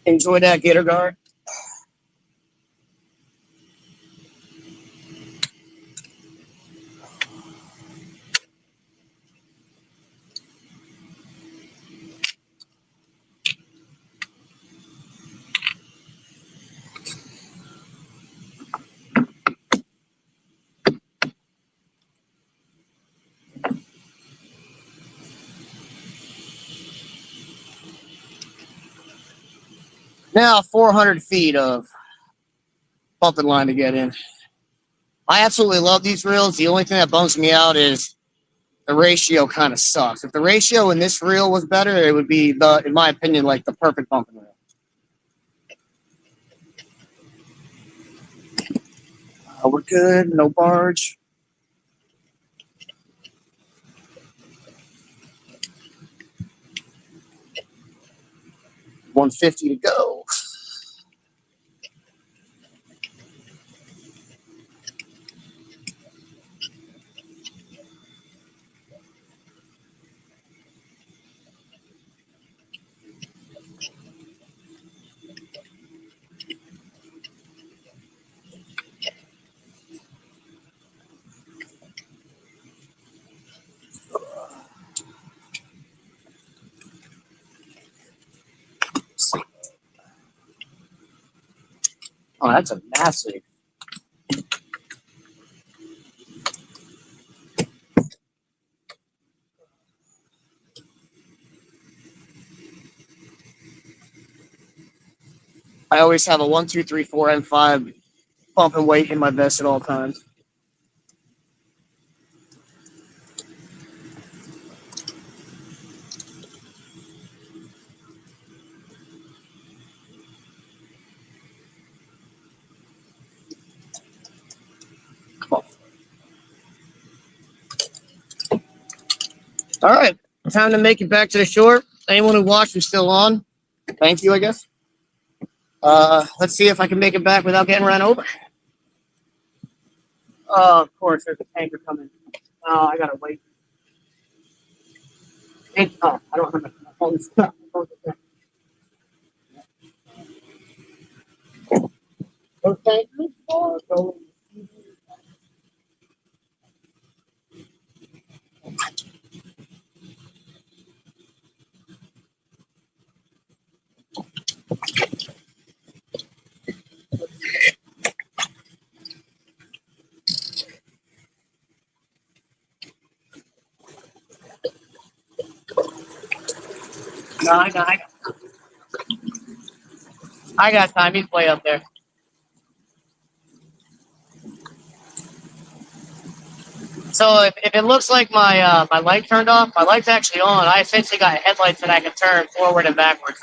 Enjoy that gator guard. Now 400 feet of bumping line to get in. I absolutely love these reels. The only thing that bums me out is the ratio kind of sucks. If the ratio in this reel was better, it would be in my opinion, like the perfect bumping reel. We're good. No barge. $150 to go. Oh, that's a massive. I always have a 1, 2, 3, 4, and 5 pumping weight in my vest at all times. Come on. All right, time to make it back to the shore. Anyone who watched is still on. Thank you, I guess. Let's see if I can make it back without getting run over. Oh, of course, there's a tanker coming. Oh, I gotta wait. Oh, I don't have my phone stuff. Those tankers are going. No, I got time. He's way up there. So if it looks like my light turned off, my light's actually on. I essentially got headlights that I can turn forward and backwards.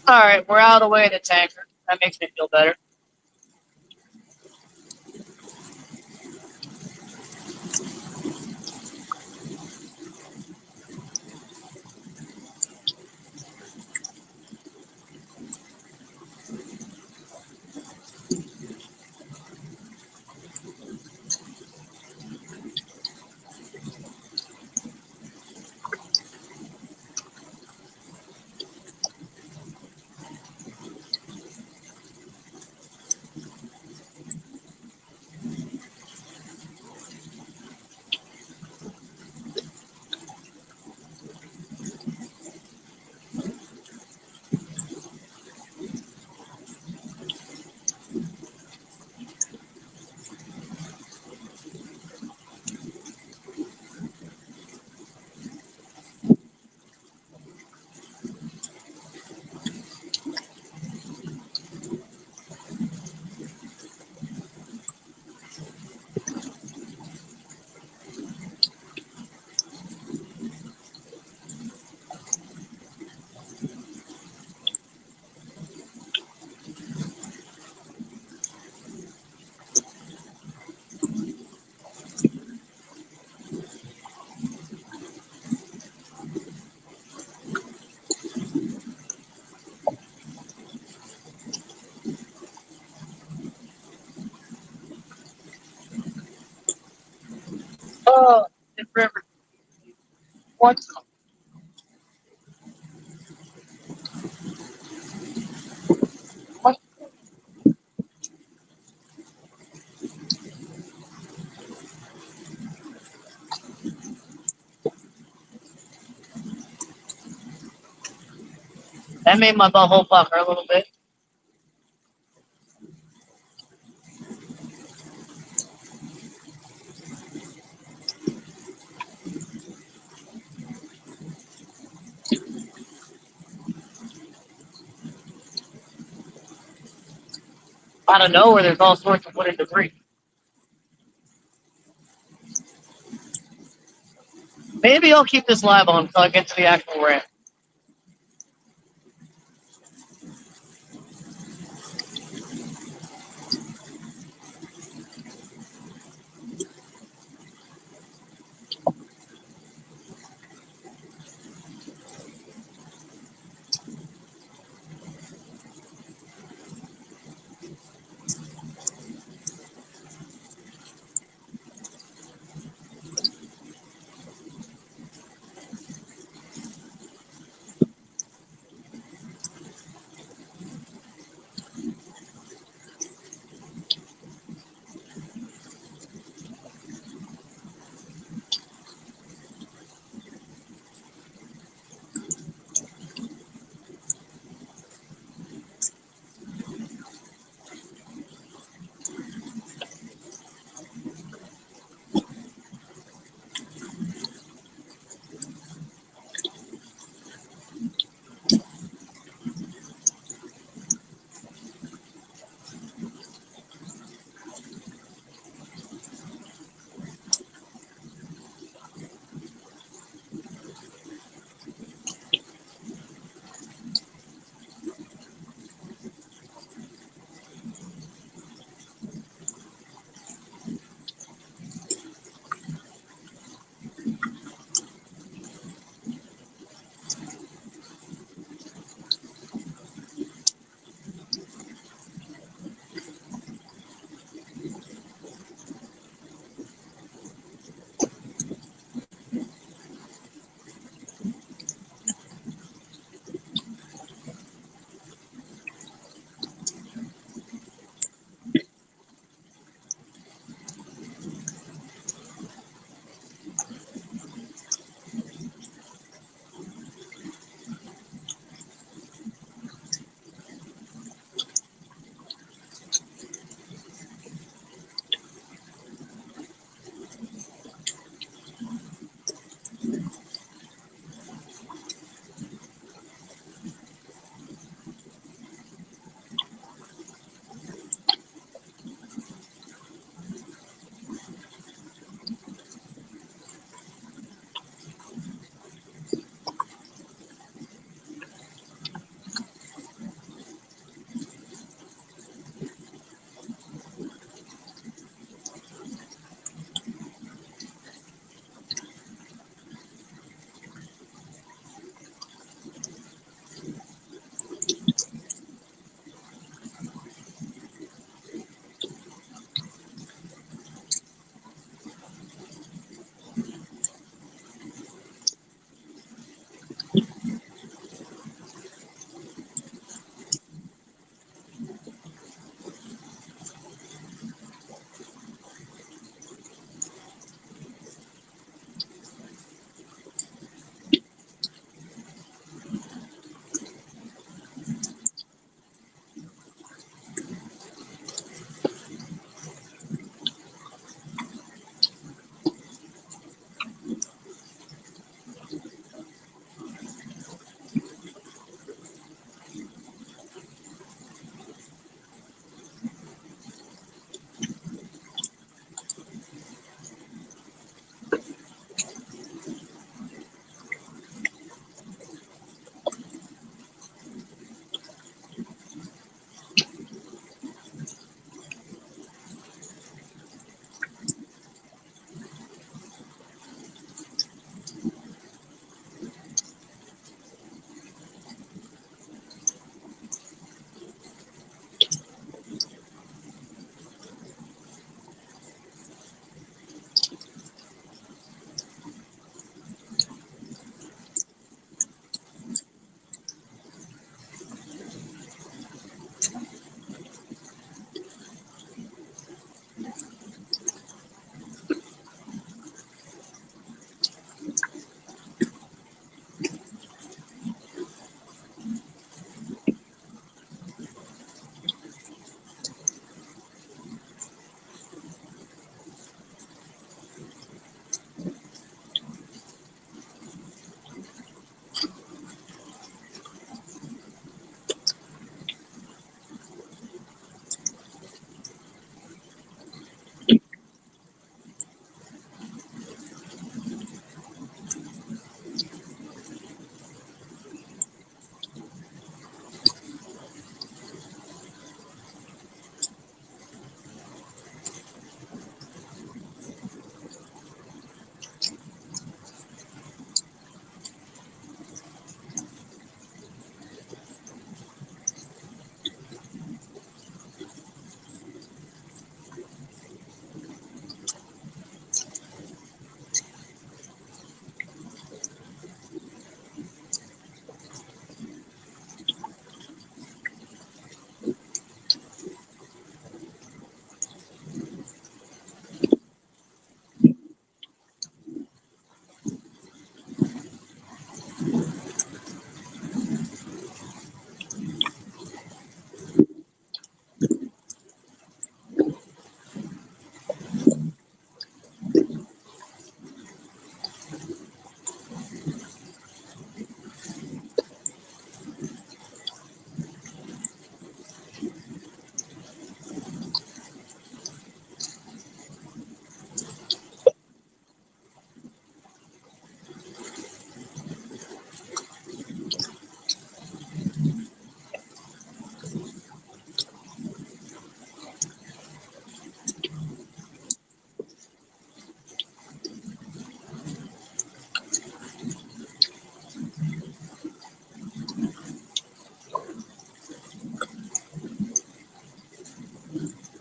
All right, we're out of the way of the tanker. That makes me feel better. That made my butthole pucker a little bit. Out of nowhere, there's all sorts of wood and debris. Maybe I'll keep this live on until I get to the actual rant.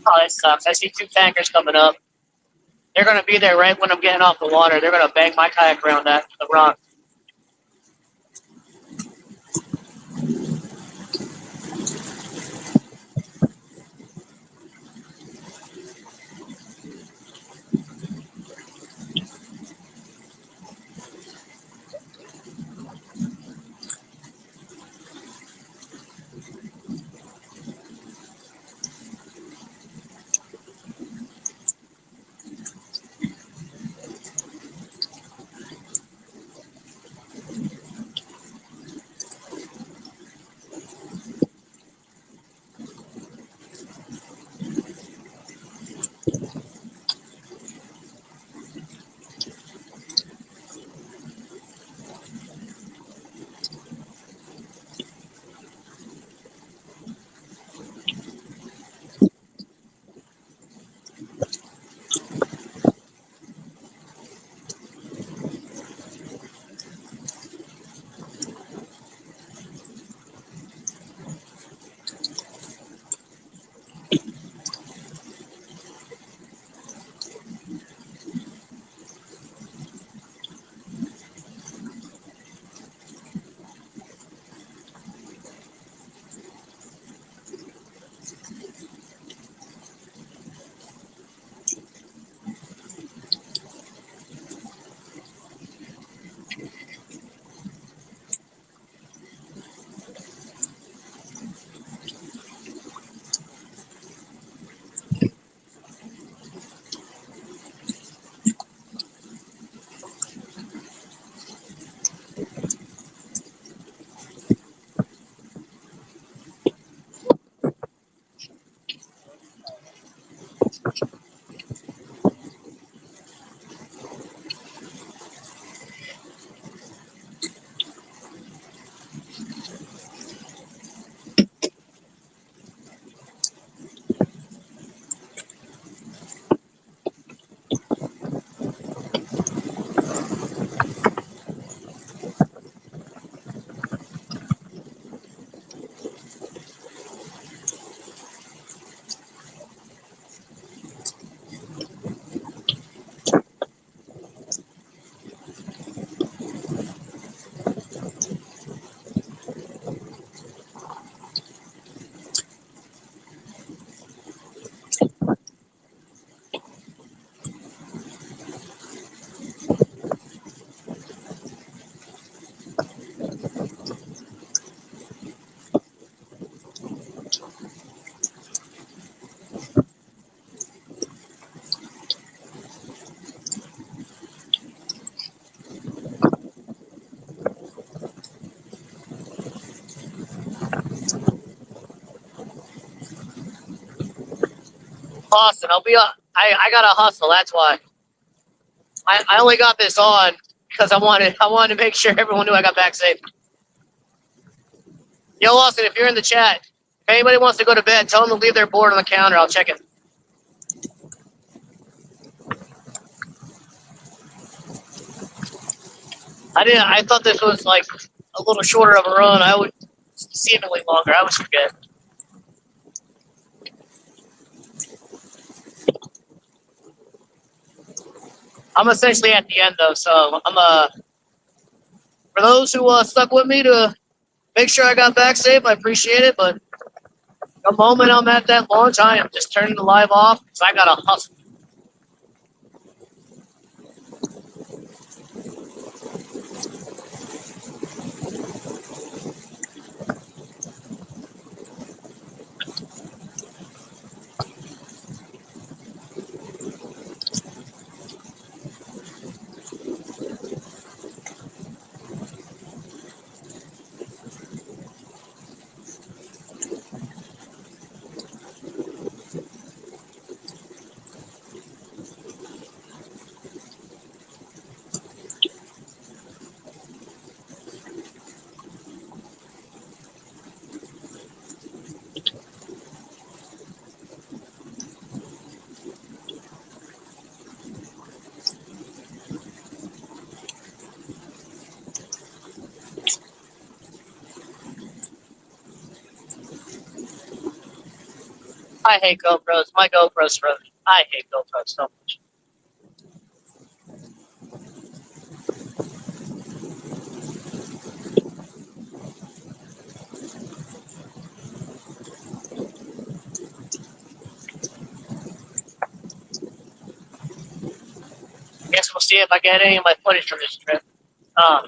Oh, that sucks. I see two tankers coming up. They're going to be there right when I'm getting off the water. They're going to bang my kayak around that the rock. Austin, I'll be. I gotta hustle. That's why. I only got this on because I wanted to make sure everyone knew I got back safe. Yo, Austin, if you're in the chat, if anybody wants to go to bed, tell them to leave their board on the counter. I'll check it. I thought this was like a little shorter of a run. I would seemingly longer. I always forget. I'm essentially at the end though, so I'm for those who stuck with me to make sure I got back safe, I appreciate it. But the moment I'm at that launch, I am just turning the live off because I gotta hustle. I hate GoPros. My GoPro's frozen. I hate GoPros so much. Guess we'll see if I get any of my footage from this trip. Um,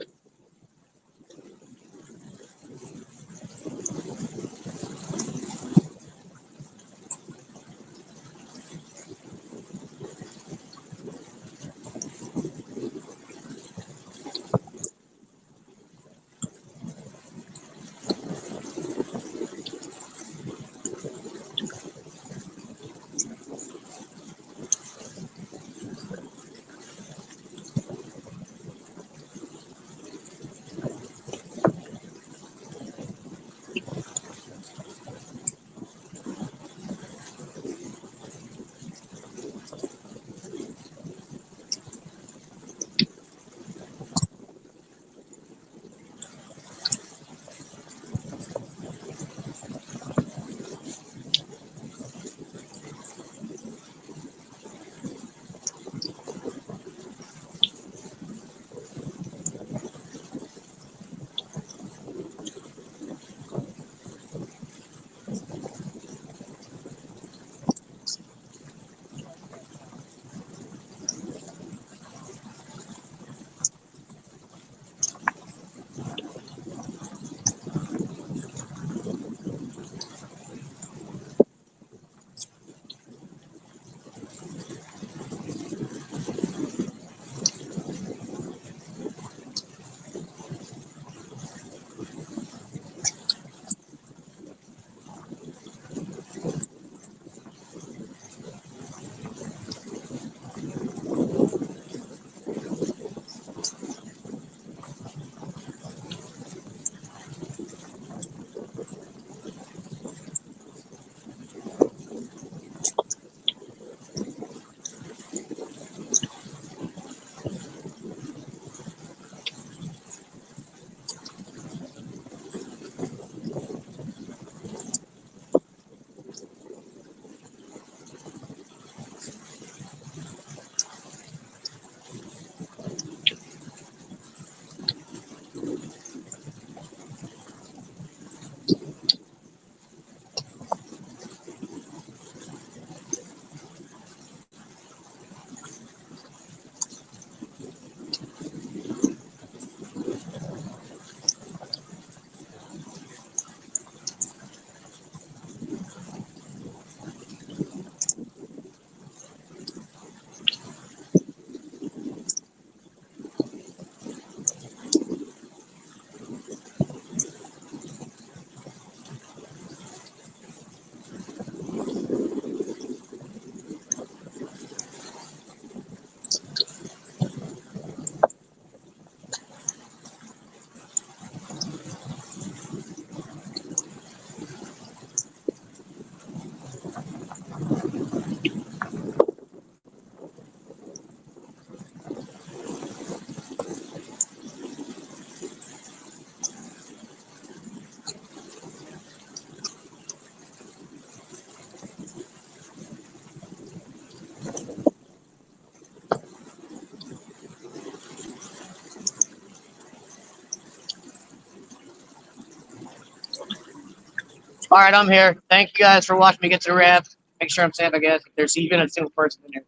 All right, I'm here. Thank you guys for watching me get to the raft. Make sure I'm safe, I guess. If there's even a single person in here.